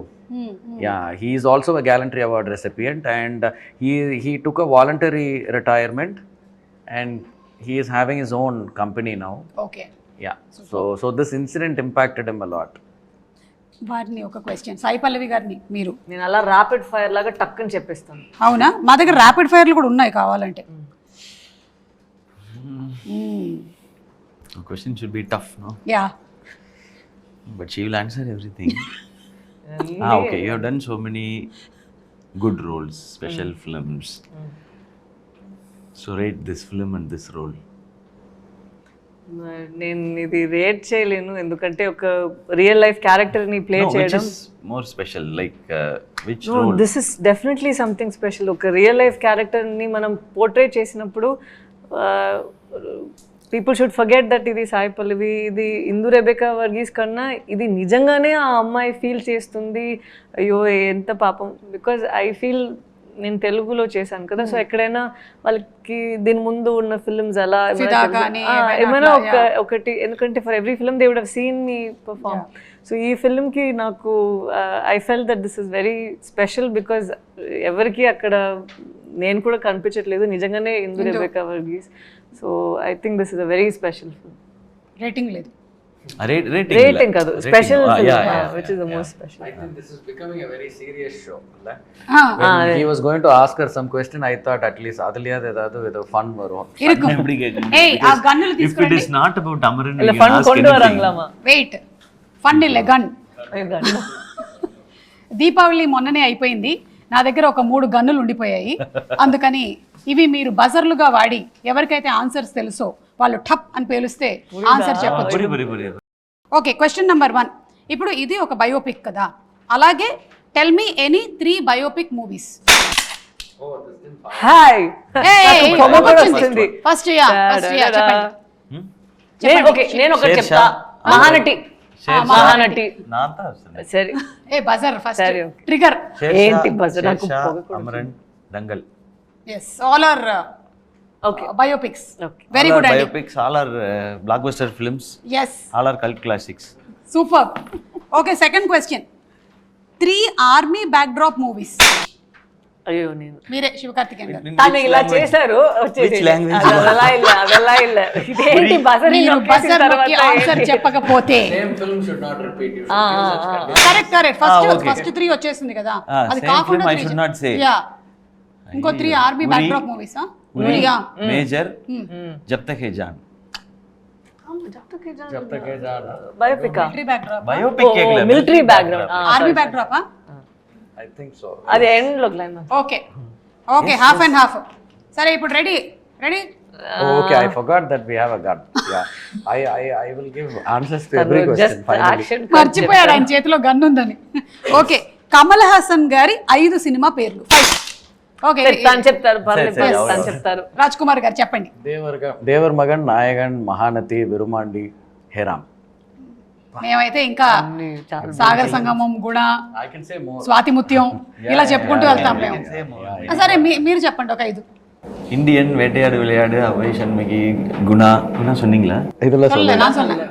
Yeah, he is also a Gallantry Award recipient, and he took a voluntary retirement, and he is having his own company now. Okay. Yeah. So this incident impacted him a lot. వారిని ఒక question, Sai Pallavi గారిని మీరు. నేను అలా rapid fire లాగా టక్కని చెప్పేస్తాను. అవునా? మా దగ్గర ర్యాపిడ్ ఫైర్లు కూడా ఉన్నాయి కావాలంటే. The question should be tough, no? Yeah. But she will answer everything. Okay. You have done so many good roles, special films. So rate this film and this role. నేను ఇది రేట్ చేయలేను, ఎందుకంటే ఒక real life character ని play చేయడం. Which is more special, like which role? This is definitely something special. ఒక real life character ని మనం పోర్ట్రే చేసినప్పుడు పీపుల్ షుడ్ ఫర్గెట్ దట్ ఇది సాయి పల్లవి, ఇది ఇందు రెబెకా వర్గీస్ కన్నా ఇది నిజంగానే ఆ అమ్మాయి ఫీల్ చేస్తుంది, అయ్యో ఎంత పాపం. బికాజ్ ఐ ఫీల్ నేను తెలుగులో చేశాను కదా, సో ఎక్కడైనా వాళ్ళకి దీని ముందు ఉన్న ఫిల్మ్స్ అలా ఏమైనా ఒకటి, ఎందుకంటే for every film they would have seen me perform. So ఈ ఫిల్మ్కి నాకు I full that this is very special because ఎవరికి అక్కడ నేను కూడా కనిపించట్లేదు, నిజంగానే Indhu Rebecca Varghese. So I think this is a very special film. Rating లేదు, రేటింగ్ కాదు, special which is the most special. I think this is becoming a very serious show. When he was going to ask her some question, I thought at least adaliyad edadu with a fun varum. Hey, aa gannulu If it తీసుకురండి. is not about Amaran, இல்ல you fun can ask கொண்டு anything. வராங்களாமா? Wait, fun ఇల్లే gun. Deepavali మొన్ననే అయిపోయింది, నా దగ్గర ఒక 3 గన్నులు ఉండిపోయాయి. అందుకని ఇవి మీరు బజర్లుగా వాడి ఎవరికైతే ఆన్సర్స్ తెలుసో వాళ్ళు టప్ అని పేలుస్తే ఆన్సర్ చెప్పొచ్చు. Okay, question number 1. ఇప్పుడు ఇది ఒక బయోపిక్ కదా, అలాగే tell me any 3 biopic movies. Hi first నేను ఒకటి చెప్తా. మహానటి. సరే, ఏ బజర్ ఫస్ట్ ట్రిగర్ ఏంటి బజర్? నాకు Amaran, Dangal. yes, all are biopics. Very good idea. Biopics, all are blockbuster films. Yes, All are cult classics. superb. Okay, second question. 3 army backdrop movies. అయ్యో, నేను మీరే శివ కార్తికేయన్ గారు. తను ఇలా చేశారు, Which language? అదెలా ఇలా ఇదేంటి బజర్? మీరు బజర్ నొక్కి ఆన్సర్ చెప్పకపోతే Same film should not repeat. You correct first 3 వచ్చేసింది కదా, అది same కాకుండా film I should not say. Yeah, ఇంకో 3 army backdrop movies. Uri, Major, Jab Tak Hai Jaan. jab tak hai jaan. Biopic military backdrop, Biopic ke liye. Military background. Army backdrop. I think so. అది end లో line. Okay okay, half and half. సరే, ఇప్పుడు ready. Oh, okay, I forgot that we have a gun. Yeah, I will give answers to every question finally. మర్చిపోయాడు ఆయన చేతిలో gun ఉందని. Okay, Kamal Haasan గారి 5 cinema పేర్లు. ఓకే, తను చెప్తారు, పర్లేదు తను చెప్తారు. రాజ్ కుమార్ గారు చెప్పండి. దేవర్ మగన్, నాయగన్, మహానతి, విరుమాండి, హేరామ్. మేమైతే ఇంకా సాగర్ సంగమం, గుణ, I can say more. Swathi Muthyam ఇలా చెప్పుకుంటూ వెళ్తాం మేము. సరే, మీరు చెప్పండి ఒక 5. Indian, வேட்டையாடு விளையாடு, அவை சண்முகி, குணா சொன்னீங்களா? இதெல்லாம் நான் சொன்னேன்.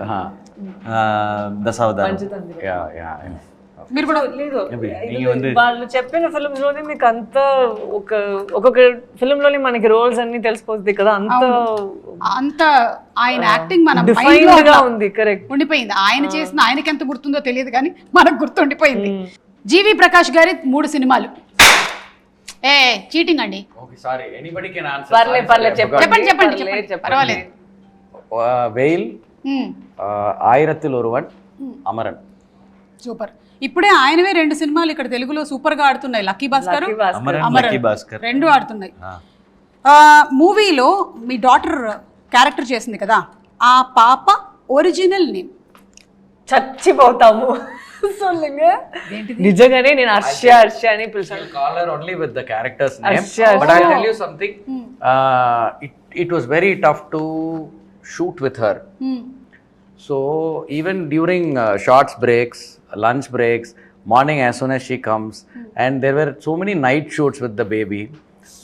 దశావతారం. మీరు కూడా లేదు, நீங்க வந்து వాళ్ళు చెప్పిన ఫిల్మ్స్ లోనే మీకు అంత ఒక్కొక్క ఫిల్మ్ లోనే మనకి రోల్స్ అన్ని తెలిసిపోతుంది కదా, అంత ఆయన యాక్టింగ్ మన డిఫైన్డ్ గా ఉంది. కరెక్ట్, ఉండిపోయింది. ఆయన చేసిన ఆయనకి ఎంత గుర్తుందో తెలియదు కానీ మనకు గుర్తుండిపోయింది. జీవి ప్రకాష్ గారి 3 సినిమాలు. చీటింగ్ అండి. Okay, sorry. Anybody can answer. పర్లేదు చెప్పండి, పర్వాలేదు. వెయిల్, ఆయిరత్తిల్ ఒరువన్, అమరన్. సూపర్. ఇప్పుడే ఆయనవే 2 సినిమాలు ఇక్కడ తెలుగులో సూపర్ గా ఆడుతున్నాయి. లక్కీ భాస్కర్, అమరన్ 2 ఆడుతున్నాయి. మూవీలో మీ డాటర్ క్యారెక్టర్ చేసింది కదా, ఆ పాప ఒరిజినల్ నేమ్? చచ్చిపోతాము. నిజంగానే నేను హర్ష అని పిలిచాను. Call her only with the character's name. But I'll tell you something. It was very tough to shoot with her. So even during shorts breaks, lunch breaks, morning as soon as she comes, and there were so many night shoots with the baby.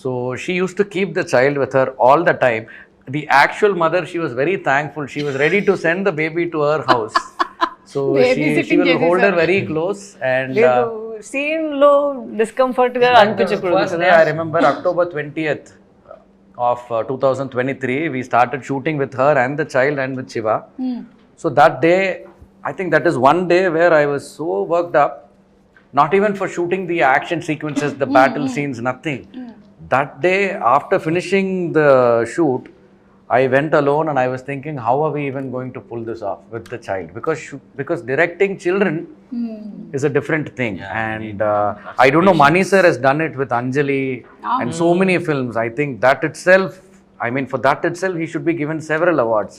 So she used to keep the child with her all the time. The actual mother, she was very thankful. She was ready to send the baby to her house. So she will hold her very close. And scene lo discomfort ga anpichapadu. First day I remember October 20th of 2023, we started shooting with her and the child and with Siva. So that day, I think that is one day where I was so worked up, not even for shooting the action sequences, the battle scenes, nothing. That day, after finishing the shoot, I went alone and I was thinking, how are we even going to pull this off with the child? Because directing children is a different thing. And I don't know, Mani sir has done it with Anjali and so many films. I think that itself, I mean, for that itself, he should be given several awards.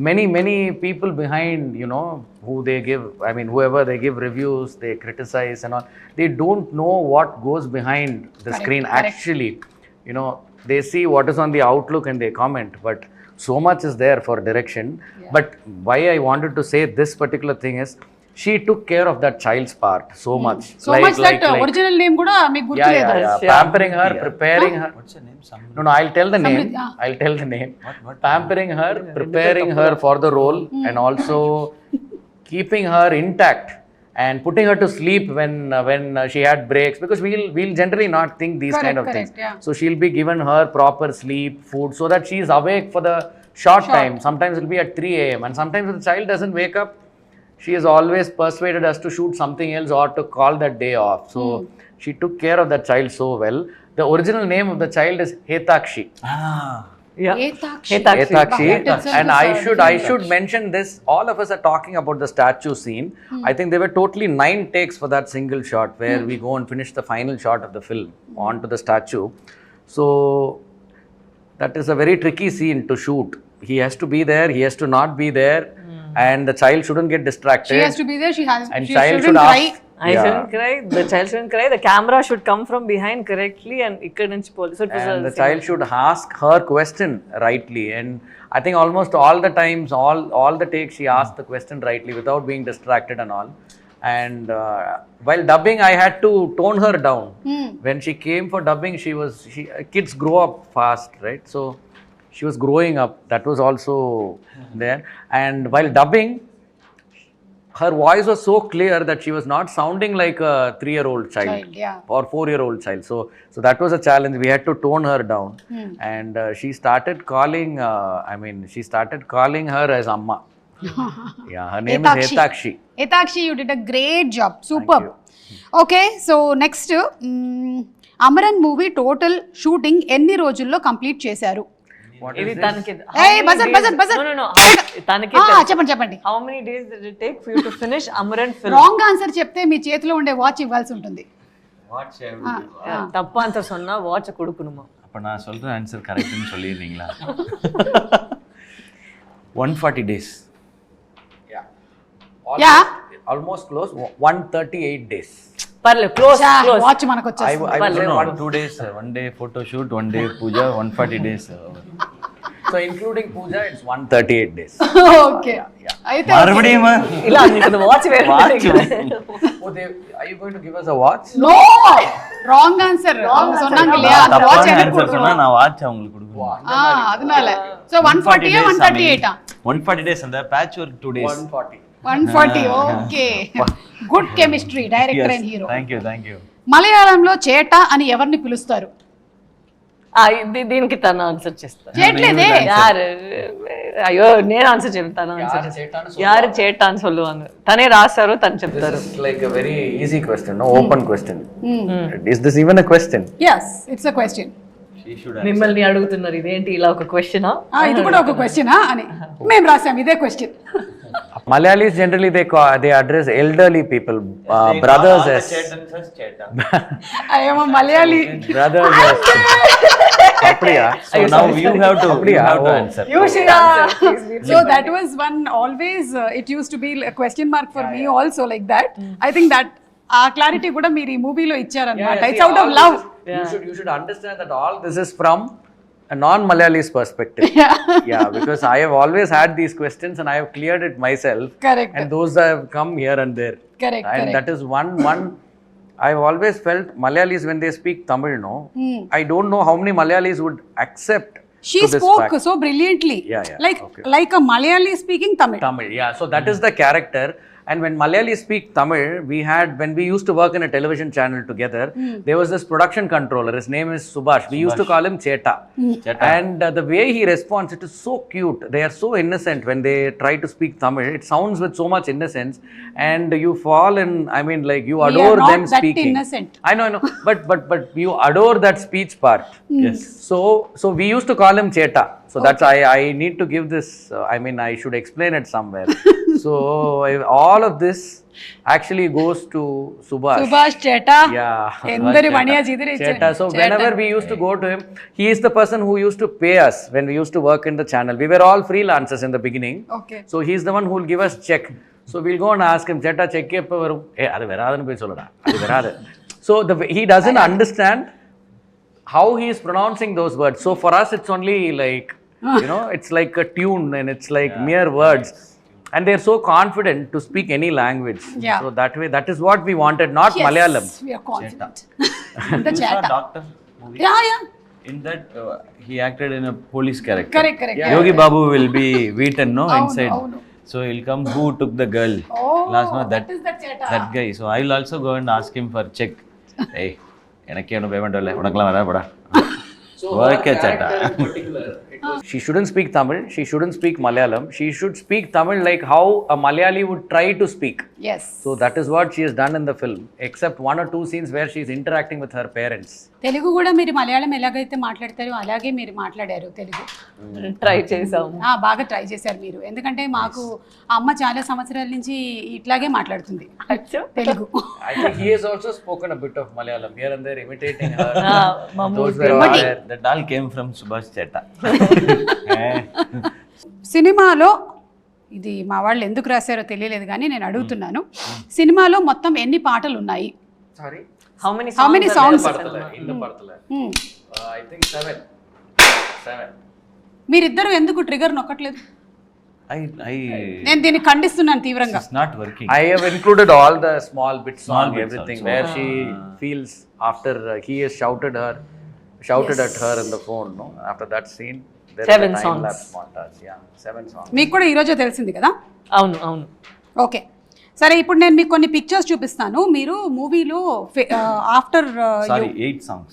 Many people behind, you know, who they give, I mean, whoever they give reviews, they criticize and all, they don't know what goes behind the screen. Actually, you know, they see what is on the outlook and they comment, but so much is there for direction. But why I wanted to say this particular thing is, she took care of that child's part so much. So much that original name kuda meeku gurtu Yeah. ledha. Pampering her, preparing her. What's her name? No, I'll tell the name. I'll tell the name. Pampering her, preparing her for the role, and also keeping her intact and putting her to sleep when she had breaks, because we'll generally not think these kind of things. Yeah. So she'll be given her proper sleep, food, so that she's awake for the short time. Sometimes it'll be at 3 a.m. and sometimes if the child doesn't wake up, she has always persuaded us to shoot something else or to call that day off. So she took care of that child so well. The original name of the child is Hetakshi. Yeah. Hetakshi. Hetakshi. Wow, And I should mention this. All of us are talking about the statue scene. I think there were totally 9 takes for that single shot where we go and finish the final shot of the film onto the statue. So that is a very tricky scene to shoot. He has to be there, he has to not be there, and the child shouldn't get distracted. She has to be there. She child shouldn't cry. I shouldn't cry. The child shouldn't cry. The camera should come from behind correctly, and ikkad nunchi poli. So it was And the child should ask her question rightly. And I think almost all the times, all the takes, she asked the question rightly without being distracted and all. And while dubbing, I had to tone her down. When she came for dubbing, kids grow up fast, right? So she was growing up. That was also there. And while dubbing, her voice was so clear that she was not sounding like a 3-year-old child or 4-year-old child. So that was a challenge. We had to tone her down. And she started calling her as Amma. Yeah, her name is Hetakshi. Hetakshi, you did a great job. Superb. Okay, so next, Amaran movie total shooting ఎన్ని రోజుల్లో complete చేశారు? ఇది తనకి no తనకి చెప్పండి. how many days did it take for you to finish Amaran film? Wrong answer చెప్తే మీ చేతిలో ఉండే వాచ్ ఇవ్వాల్సి ఉంటుంది. தப்பு ஆன்சர் சொன்னா வாட்ச் கொடுக்கணுமா? அப்ப நான் சொல்ற ஆன்சர் கரெக்ட்னு சொல்லிடுறீங்களா? 140 days. Almost close. 138 days. పర్లే క్లోజ్ వాచ్ మనకు వచ్చేసి. I was 2 days, 1 day photo shoot, 1 day puja, 140 days. So including puja, it's 138 days. Okay. అయితే மறுபடியும் ఇలా నీకు వాచ్ వేరే Are you going to give us a watch? No wrong answer. அவங்க சொன்னாங்க இல்லையா அந்த வாட்ச் எனக்கு கொடுக்கணும். சொன்னா நான் வாட்ச் அவங்களுக்கு கொடுக்கணும். அதனால so 140 138 140 days அந்த patch work 2 days. 140 okay. Good chemistry director and hero. Thank you. మలయాళంలో చేట అని ఎవరిని పిలుస్తారు? దీనికి తన ఆన్సర్ చేస్తాను. చేయట్లేదే యారు అయ్యో నేను ఆన్సర్ చెప్తాను. యారు చేటాను சொல்லுவாங்க. తనే రాస్తారు, తను చెప్తారు. This is like a very easy question, no open question. Is this even a question? yes it's a question. మిమ్మల్ని అడుగుతున్నారు ఇదేంటి ఇలా ఒక క్వశ్చనా? ఇది కూడా ఒక క్వశ్చనా అని మేము రాసాం ఇదే question. Malayalis generally they address elderly people, brothers as I am a Malayali. brothers as Appriya. So now you have to answer. You should answer. So that was one always it used to be a question mark for me also like that. I think that clarity kuda meer ee movie lo ichcharanamata. It's out of love. You should understand that all this is from a non-Malayalis perspective. Yeah, because I have always had these questions and I have cleared it myself. Correct. And those have come here and there. Correct. And that is one I've always felt Malayalis when they speak Tamil, I don't know how many Malayalis would accept. She spoke so brilliantly. Like a Malayali speaking Tamil. Yeah. So that is the character. And when Malayalis speak Tamil, when we used to work in a television channel together, there was this production controller. His name is Subhash. We used to call him Cheta. And the way he responds, it is so cute. They are so innocent when they try to speak Tamil. It sounds with so much innocence. And you fall in, you adore them speaking. We are not that innocent. I know. But you adore that speech part. Yes. So we used to call him Cheta. So that's I need to give this, I should explain it somewhere. So all of this actually goes to Subhash Cheta. Yeah. Endari maniya jidire Cheta. So whenever we used to go to him, he is the person who used to pay us when we used to work in the channel. We were all freelancers in the beginning. Okay. So he's the one who will give us check. So we'll go and ask him, Cheta, check eppa varum? Adu veradanu poi sollada. Adu veradu. So he doesn't understand how he is pronouncing those words. So for us, it's only like, it's like a tune and it's like mere words. and they're so confident to speak any language. Yeah. So that way, that is what we wanted, not Yes, Malayalam. we are confident. The You saw Cheta. Doctor movie? Yeah. In that, he acted in a police character. Correct. Yogi Babu will be beaten, no, Avunu, inside. avunu. So he'll come, who took the girl? Oh, Last month, that is that Cheta. that guy. So I'll also go and ask him for check. Hey, எனக்கு என்ன payment இல்ல, உனக்குலாம் வரா போடா. Okay, Cheta. She shouldn't speak Tamil, she shouldn't speak Malayalam, she should speak Tamil like how a Malayali would try to speak. Yes. So that is what she has done in the film, except 1 or 2 scenes where she is interacting with her parents. Telugu కూడా మీరు మలయాళం ఎలాగైతే మాట్లాడతారో అలాగే మీరు మాట్లాడారు Telugu. Try చేసాము. బాగా try చేశారు మీరు, ఎందుకంటే మాకు అమ్మ చాలా సంవత్సరాల నుంచి ఇట్లాగే మాట్లాడుతుంది Telugu. I think he has also spoken a bit of Malayalam here and there, imitating her. Those Mammootty. were there. That all came from Subhash Cheta. సినిమాలో ఇది మా వాళ్ళు ఎందుకు రాశారో తెలియలేదు కానీ నేను అడుగుతున్నాను, సినిమాలో మొత్తం ఎన్ని పాటలు ఉన్నాయి? Sorry? How many songs? In the Parthala. I think 7. మీరిద్దరు ఎందుకు ట్రిగర్ నొక్కట్లేదు? I నేను దీన్ని ఖండిస్తున్నాను తీవ్రంగా. it's not working. I have included all the small bits, Small bits everything, also. where she feels after he has shouted at her in the phone. No, after that scene, there 7 is a songs. time-lapse montage. Yeah, 7 songs. మీకు కూడా ఈరోజే తెలిసింది కదా? అవును. Okay, సరే ఇప్పుడు నేను మీకు కొన్ని పిక్చర్స్ చూపిస్తాను. మీరు మూవీలో after Sorry, 8 songs.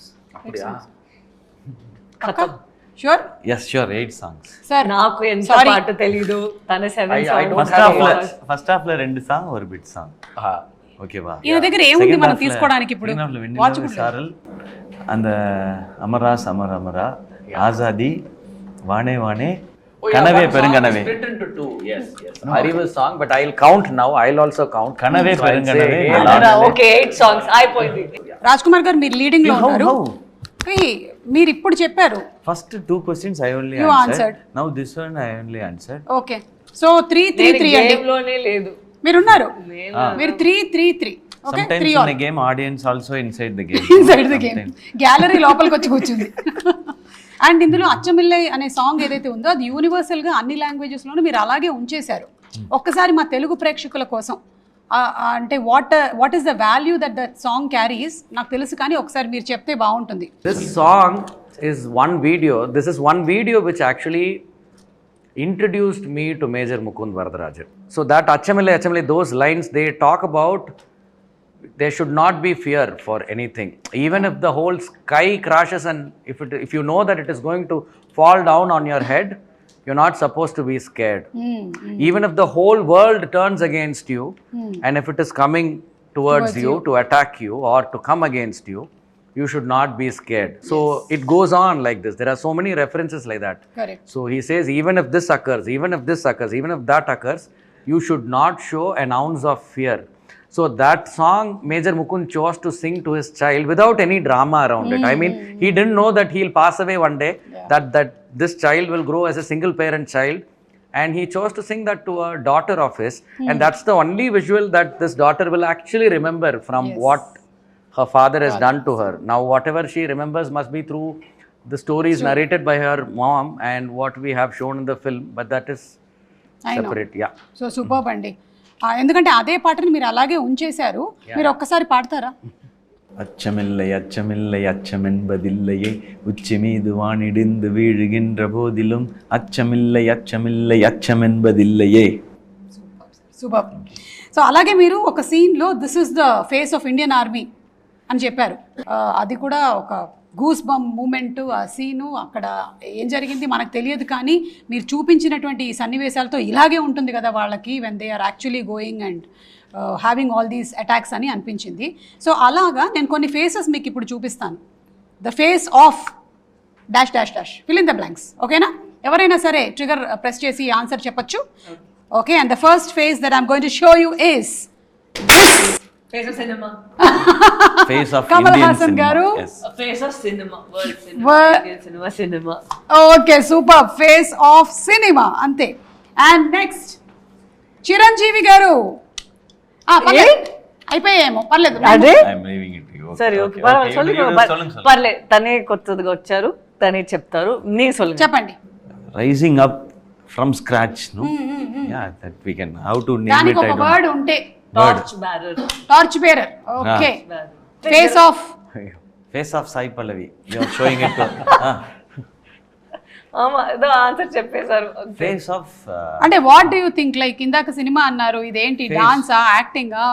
Sure? Yes, sure, 8 songs. Sir నాకు ఎంత పాట తెలీదు, తన 7 I songs. don't First half లో 2 song or bit song. Okay ba. ఈయన దగ్గర ఏముంది మనం తీసుకోవడానికి ఇప్పుడు? వాచబుల్ సారల్ and Amara Samara Amara Azadi Vane Vane Kanave Peranganave. Split into 2. Yes. Ariva's song, but I'll count now. I'll also count. Kanave So I'll say Peranganave. Okay 8 songs అయిపోయింది. రాజ్ కుమార్ గారు మీరు లీడింగ్ లో ఉన్నారు. How? మీరు ఇప్పుడు చెప్పారు. First 2 questions I only You answered. answered. Now this one I only answered. Okay, so 3-3-3 అండి. Game లోనే లేదు. మీరున్నారు, మీరు 3-3-3. Okay, Sometimes 3 in a game audience also inside the game. Inside the game, gallery లోపలికి వచ్చి కూర్చుంది. అండ్ ఇందులో అచ్చమిల్లై అనే సాంగ్ ఏదైతే ఉందో అది యూనివర్సల్ గా అన్ని లాంగ్వేజెస్ లోనూ మీరు అలాగే ఉంచేశారు. ఒక్కసారి మా తెలుగు ప్రేక్షకుల కోసం అంటే what is the value that song carries నాకు తెలుసు, కానీ ఒకసారి మీరు చెప్తే బాగుంటుంది. This song is one video. This is one video which actually introduced me to Major Mukund Varadarajan. So that Achamile, those lines, they talk about there should not be fear for anything. Even if the whole sky crashes and if you know that it is going to fall down on your head, you're not supposed to be scared. Even if the whole world turns against you, and if it is coming towards you to attack you or to come against you, you should not be scared. So it goes on like this. There are so many references like that. Correct. So he says, even if this occurs, even if this occurs, even if that occurs, you should not show an ounce of fear. So that song Major Mukund chose to sing to his child without any drama around it. I mean, he didn't know that he'll pass away one day, that this child will grow as a single parent child, and he chose to sing that to a daughter of his, and that's the only visual that this daughter will actually remember from what her father has done to her. Now whatever she remembers must be through the stories narrated by her mom and what we have shown in the film, but that is separate. Yeah. So superb అండి, ఎందుకంటే అదే పాటని మీరు అలాగే ఉంచేశారు. మీరు ఒక్కసారి పాడతారా? அச்சமில்லை அச்சமில்லை அச்சமென்பதில்லையே உச்சி மீது வானிடிந்து வீழுகின்ற போதிலும் அச்சமில்லை அச்சமில்லை அச்சமென்பதில்லையே. సూపర్. సో అలాగే మీరు ఒక సీన్లో this is the face of Indian army అని చెప్పారు. అది కూడా ఒక గూస్ బంప్ మూమెంట్. ఆ సీను అక్కడ ఏం జరిగింది మనకు తెలియదు, కానీ మీరు చూపించినటువంటి ఈ సన్నివేశాలతో ఇలాగే ఉంటుంది కదా వాళ్ళకి when they are actually going and having all these attacks అని అనిపించింది. సో అలాగా నేను కొన్ని ఫేసెస్ మీకు ఇప్పుడు చూపిస్తాను. The face of dash dash dash fill in the blanks. ఓకేనా? ఎవరైనా సరే ట్రిగర్ ప్రెస్ చేసి ఆన్సర్ చెప్పచ్చు. Okay, and the first face that I'm going to show you is Face of cinema. Face of Kamal Indian Hassan cinema. garu. Yes. Face of cinema. World cinema. Cinema. Okay, super. Face of cinema అంతే. And next Chiranjeevi గారు. అయిపోయాయేమో, పర్లేదు. అదే I'm leaving it to you. సరే okay, పర్లేదు. తనే కొత్తగా వచ్చారు, తనే చెప్తారు. నీ సొల్లు చెప్పండి. Rising up from scratch, no? Yeah, that we can. How to name దానికి it? I ఒక don't. వర్డ్ ఉంటే torch bearer. Torch bearer. Okay. Face of. Face of Sai Pallavi. You are showing it to. ఏదో answer చెప్పేశారు. Face of. అంటే what do you think, like ఇందాక సినిమా అన్నారు, ఇదేంటి డాన్సా యాక్టింగా,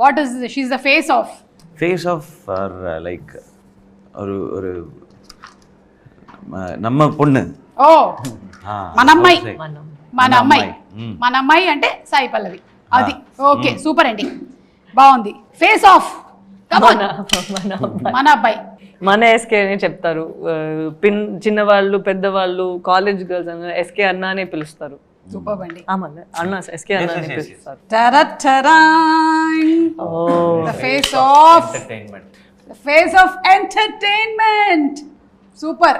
what is she is the face of? Face of or like ஒரு நம்ம பொண்ணு. ఓ మన అమ్మాయి. మన అమ్మాయి అంటే సాయి పల్లవి. అది ఓకే, సూపర్ అండి, బాగుంది. ఫేస్ ఆఫ్ మన అబ్బాయి. మన ఎస్కే అని చెప్తారు. చిన్నవాళ్ళు పెద్దవాళ్ళు కాలేజ్ గర్ల్స్ అన్న ఎస్కే అన్న అనే పిలుస్తారు. సూపర్ అండి. అన్న ఎస్కే అన్న అని పిలుస్తారు. Face of entertainment. Face of entertainment. Super.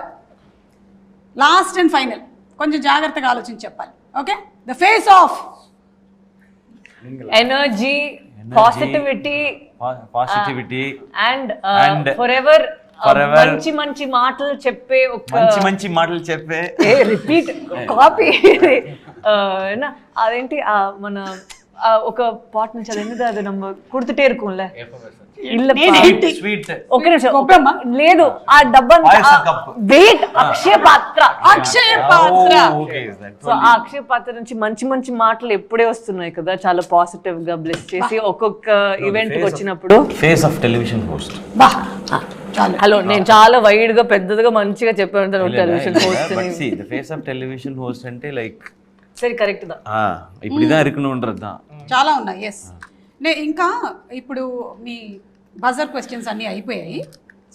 Last and final, కొంచెం జాగ్రత్తగా ఆలోచించి చెప్పాలి. Okay, the face of energy, positivity and forever మంచి మంచి మాటలు చెప్పే ఒక మంచి మాటలు చెప్పే రిపీట్ కాపీ. అదేంటి మన ఒక పాట నుంచి అదేంటి, అది నమ్మ కుడుతుటే இருக்கும்ல ఒక నిమిషం లేదు, ఆ డబ్బా వెయిట్ అక్షయ పాత్ర. సో ఆ అక్షయ పాత్ర నుంచి మంచి మంచి మాటలు ఎప్పుడే వస్తున్నాయి కదా, చాలా పాజిటివ్ గా బ్లెస్ చేసి ఒక్కొక్క ఈవెంట్ కి వచ్చినప్పుడు. Face of television host. Hello, నేను చాలా వైడ్ గా పెద్దదిగా మంచిగా చెప్పాను television host. The face of television host అంటే లైక్ సరే కరెక్ట్ దా இப்படிதான் இருக்கணும்ன்றதா చాలా ఉన్నాయి. ఎస్, ఇంకా ఇప్పుడు మీ బజర్ క్వశ్చన్స్ అన్నీ అయిపోయాయి.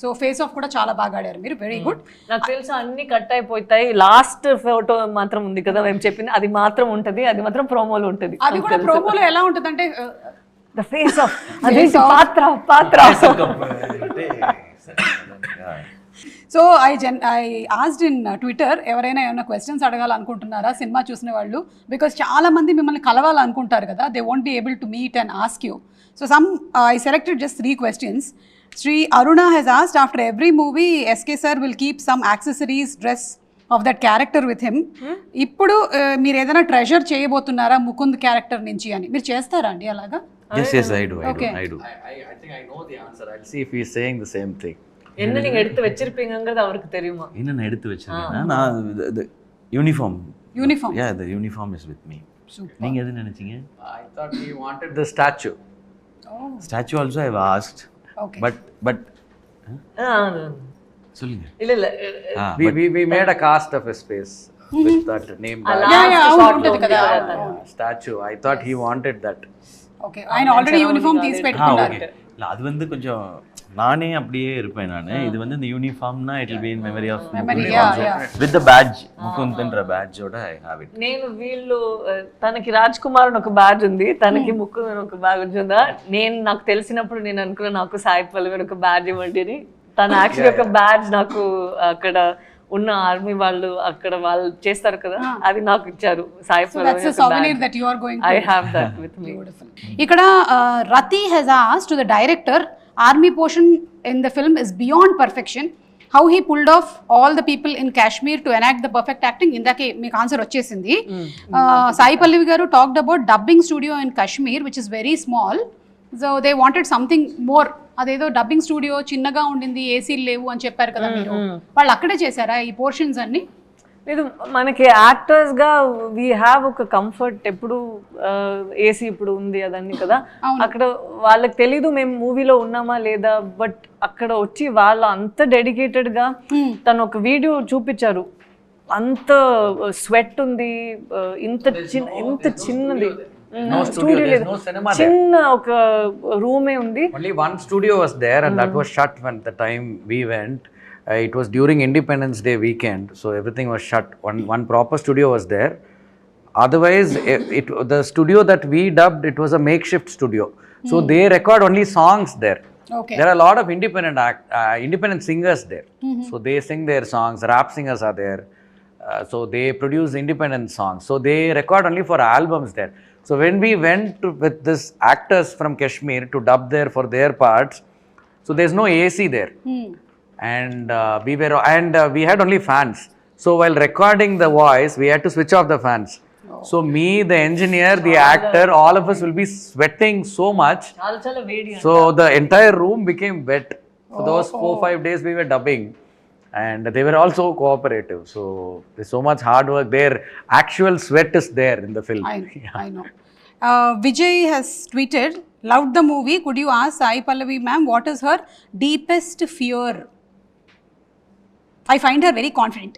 సో ఫేస్ ఆఫ్ కూడా చాలా బాగా ఆడారు మీరు, వెరీ గుడ్. నాకు తెలుసు అన్ని కట్ అయిపోతాయి, లాస్ట్ ఫోటో మాత్రం ఉంది కదా మేము చెప్పింది, అది మాత్రం ఉంటది, అది మాత్రం ప్రోమోలో ఉంటది. అది కూడా ప్రోమోలో ఎలా ఉంటుంది అంటే ద ఫేస్ ఆఫ్ పాత్ర. So I asked in Twitter, ఎవరైనా ఏమైనా క్వశ్చన్స్ అడగాలనుకుంటున్నారా సినిమా చూసిన వాళ్ళు, బికాస్ చాలా మంది మిమ్మల్ని కలవాలనుకుంటారు కదా, they won't be able to meet and ask you. So I selected just 3 questions. Sri Aruna has asked, after every movie SK sir will keep some accessories, dress of that character with him. ఇప్పుడు మీరు ఏదైనా treasure చేయబోతున్నారా Mukund character నుంచి అని, మీరు చేస్తారా అండి అలాగా? Yes, I do. I think I know the answer. I'll see if he's saying the same thing. என்ன நீங்க எடுத்து வச்சிருப்பீங்கங்கிறது அவருக்கு தெரியுமா? என்ன நான் எடுத்து வச்சிருக்கேன்னா, நான் the uniform. Yeah, the uniform is with me. நீங்க எது நினைச்சீங்க? I thought he wanted the statue. Statue also I've asked. Okay. But சொல்லுங்க. இல்ல We made a cast of his face with that name. Statue. I thought he wanted that. Okay, ఆయన already uniform తీసి పెట్టుకున్నారు. இல்ல அது வந்து கொஞ்சம் நானே அப்படியே இருப்பேன் நான். இது வந்து இந்த யூனிஃபார்ம்னா it will be in memory of with the badge, Mukund badge ఓడ ఐ హావ్ ఇట్. నేను వీళ్ళు తనకి రాజ్ కుమార్ అని ఒక బ్యాడ్జ్ ఉంది, తనకి ముకుంద్ అని ఒక బ్యాడ్జ్ ఉందా. నేను నాకు తెలిసినప్పుడు నేను అనుకున్నా నాకు సాయి పల్లవి ఒక బ్యాడ్జ్ ఇవ్వండి అని. తన యాక్చువల్లీ ఒక బ్యాడ్జ్ నాకు అక్కడ ఉన్న ఆర్మీ వాళ్ళు అక్కడ వాళ్ళు చేస్తారు కదా, అది నాకు ఇచ్చారు Sai Pallavi. I have that with me. ఇక్కడ రతి has asked to the director, army portion in the film is beyond perfection, how he pulled off all the people in Kashmir to enact the perfect acting. indake meek answer vachesindi. Sai Pallavi garu talked about dubbing studio in Kashmir which is very small, so they wanted something more. adedo dubbing studio chinnaga undindi, AC levu ani chepparu kada మీరు, వాళ్ళు అక్కడే చేశారా ఈ portions అన్ని? లేదు, మనకి actors గా we have ఒక కంఫర్ట్, ఎప్పుడు ఏసీ ఇప్పుడు ఉంది అదన్నీ కదా, అక్కడ వాళ్ళకి తెలీదు మేము మూవీలో ఉన్నామా లేదా, బట్ అక్కడ వచ్చి వాళ్ళు అంత డెడికేటెడ్ గా తను ఒక వీడియో చూపించారు, అంత స్వెట్ ఉంది, ఇంత చిన్నది స్టూడియో లేదు, చిన్న ఒక రూమే ఉంది. Only one studio was there and that was shut when the time we went. It was during Independence Day weekend, so everything was shut. One proper studio was there. Otherwise, the studio that we dubbed, it was a makeshift studio. So they record only songs there. Okay. There are a lot of independent singers there. So they sing their songs. Rap singers are there. So they produce independent songs. So they record only for albums there. So when we went with this actors from Kashmir to dub there for their parts, so there's no AC there. And we had only fans. So while recording the voice, we had to switch off the fans. So me, the engineer, the actor, all of us will be sweating so much. చాలా వేడి. So the entire room became wet. For those 4-5 days we were dubbing, and they were also cooperative. So there's so much hard work. Their actual sweat is there in the film. I know. Vijay has tweeted, loved the movie. Could you ask Sai Pallavi ma'am what is her deepest fear? I find her very confident.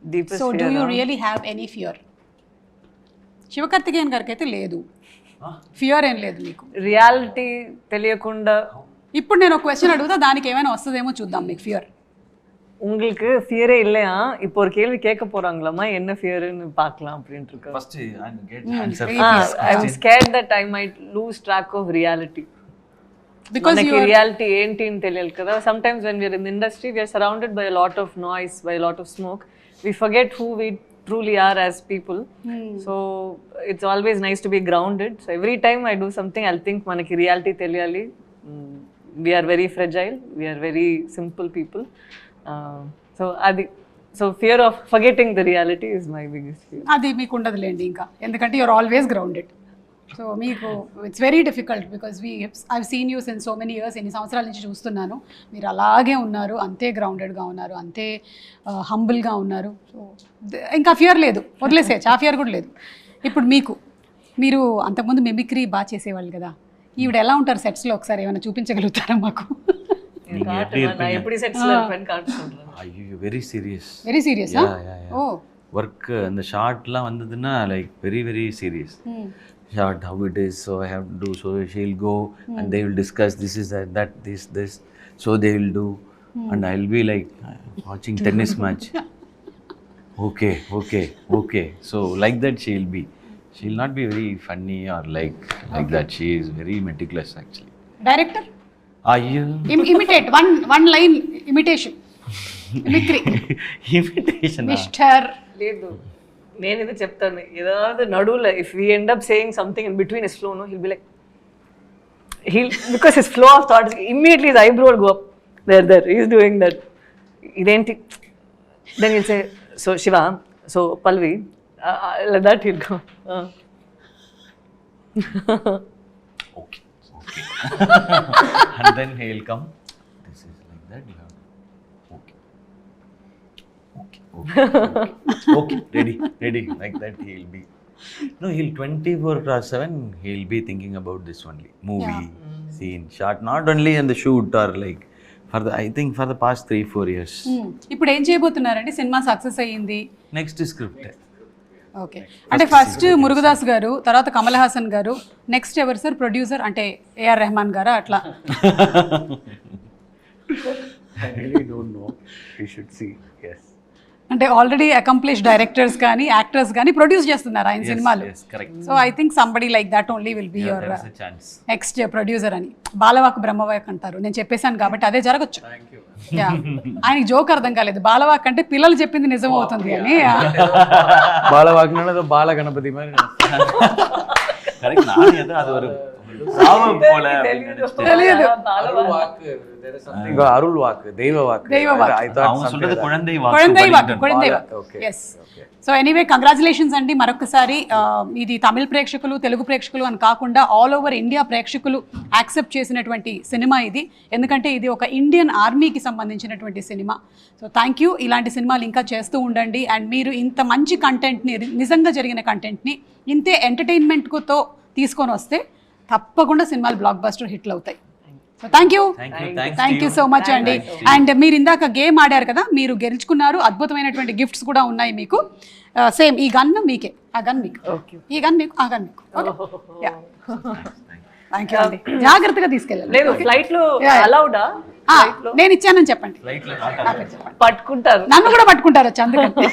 Deepest So fear, do you huh? really have any fear? Shiva Karthikeyan గారికి అయితే లేదు, fear ఏం లేదు మీకు. Reality తెలియకుండా ఇప్పుడు నేను ఒక క్వశ్చన్ అడుగుతా, దానికి ఏమైనా వస్తుందేమో చూద్దాం. మీకు ఫియర్ உங்களுக்கு ஃபியரே இல்லையா? இப்போ ஒரு கேள்வி கேட்க போறாங்களாமா, என்ன ஃபியர்னு பார்க்கலாம் அப்படின்ட்டு இருக்கு. First, I get answer. I'm scared that I might lose track of reality. Because మనకి రియాలిటీ ఏంటి అని తెలియాలి కదా. Sometimes when we are in the industry, we are surrounded by a lot of noise, by a lot of smoke. We forget who we truly are as people. So it's always nice to be grounded. So every time I do something, I'll think మనకి reality తెలియాలి. We are very fragile. We are very simple people. So fear of forgetting the reality is my biggest fear. అది మీకు ఉండదులేండి ఇంకా, ఎందుకంటే you're always grounded. So మీకు it's very difficult because I've seen you since so many years. ఎన్ని సంవత్సరాల నుంచి చూస్తున్నాను, మీరు అలాగే ఉన్నారు, అంతే గ్రౌండెడ్గా ఉన్నారు, అంతే హంబుల్గా ఉన్నారు. సో ఇంకా ఫియర్ లేదు, వదిలేసేయచ్చు, ఆ ఫియర్ కూడా లేదు. ఇప్పుడు మీరు అంతకుముందు మిమిక్రీ బాగా చేసేవాళ్ళు కదా, ఈవిడ ఎలా ఉంటారు సెట్స్లో ఒకసారి ఏమైనా చూపించగలుగుతారా మాకు? எப்படி செட்ஸ்ல இருப்பேன் காட்ட சொல்றேன். ஐயோ, வெரி சீரியஸ். Very serious? ఓ, ஒர்க் அந்த ஷார்ட்லாம் வந்ததுன்னா like very very serious. Shot how it is, so I have to do, so she'll go and they will discuss this is that this, so they will do, and I'll be like watching tennis match. Okay, so like that she'll not be very funny or like that. She is very meticulous actually. Director Ayyo. Imitate one line imitation, mimicry Imitation. Mister. లేదు, నేను ఇది చెప్తాను. ఏதாவது నడువులో if we end up saying something in between his flow, no he'll be like because his flow of thoughts immediately his eyebrow will go up. There he is doing that. ఇదేంటి, then he'll say so Shiva, so Palvi, like that he'll go. Okay. And then he'll come. This is like that. You have okay. Ready. Like that he'll be. No, he'll 24/7. He'll be thinking about this only. Movie, scene, shot. Not only in the shoot or like I think for the past 3-4 years. ఇప్పుడు ఏం చేయబోతున్నారండి? Cinema success అయ్యింది, Next script. Okay. అంటే first Murugadoss గారు, తర్వాత కమల్ హాసన్ గారు, next ఎవరు sir producer? అంటే AR Rahman గారా అట్లా? I really don't know. We should see. Yes. అంటే ఆల్రెడీ అకంప్లిష్ డైరెక్టర్స్ కానీ యాక్టర్స్ కానీ ప్రొడ్యూస్ చేస్తున్నారు ఆయన సినిమాలు. Yes, correct. So I think somebody like that only will be your There is a chance. Next producer అని. బాలవాక్ బ్రహ్మవాక్ అంటారు, నేను చెప్పేశాను కాబట్టి అదే జరగచ్చు. ఆయనకి జోక్ అర్థం కాలేదు. బాలవాక్ అంటే పిల్లలు చెప్పింది నిజం అవుతుంది అని. பாலவாக்குனது பால கணபதி மாதிரி. Correct. நான் ஏதோ அது ஒரு சாபம் போல తెలియదు. அருள் வாக்கு, தெய்வ வாக்கு. அவங்க சொல்றது குழந்தை walk. Yes. So anyway congratulations అండి మరొకసారి. ఇది తమిళ ప్రేక్షకులు, తెలుగు ప్రేక్షకులు అని కాకుండా ఆల్ ఓవర్ ఇండియా ప్రేక్షకులు యాక్సెప్ట్ చేసినటువంటి సినిమా ఇది. ఎందుకంటే ఇది ఒక ఇండియన్ ఆర్మీకి సంబంధించినటువంటి సినిమా. So thank you. ఇలాంటి సినిమాలు ఇంకా చేస్తూ ఉండండి. అండ్ మీరు ఇంత మంచి కంటెంట్ని, నిజంగా జరిగిన కంటెంట్ని ఇంతే ఎంటర్టైన్మెంట్తో తీసుకొని వస్తే తప్పకుండా సినిమాలు బ్లాక్ బస్టర్ హిట్లు అవుతాయి. So thank you so much అండి. అండ్ మీరు ఇందాక గేమ్ ఆడారు కదా, మీరు గెలుచుకున్నారు. అద్భుతమైనటువంటి గిఫ్ట్స్ కూడా ఉన్నాయి మీకు. సేమ్ ఈ గన్ మీకే, ఆ గన్ మీకు, ఈ గన్ మీకు, ఆ గన్ మీకు. థ్యాంక్ యూ అండి. జాగ్రత్తగా తీసుకెళ్ళాలి. లేదు, ఫ్లైట్ లో అలౌడా? నేను ఇచ్చానని చెప్పండి. పట్టుకుంటారు, నన్ను కూడా పట్టుకుంటారు వచ్చి అందుకని.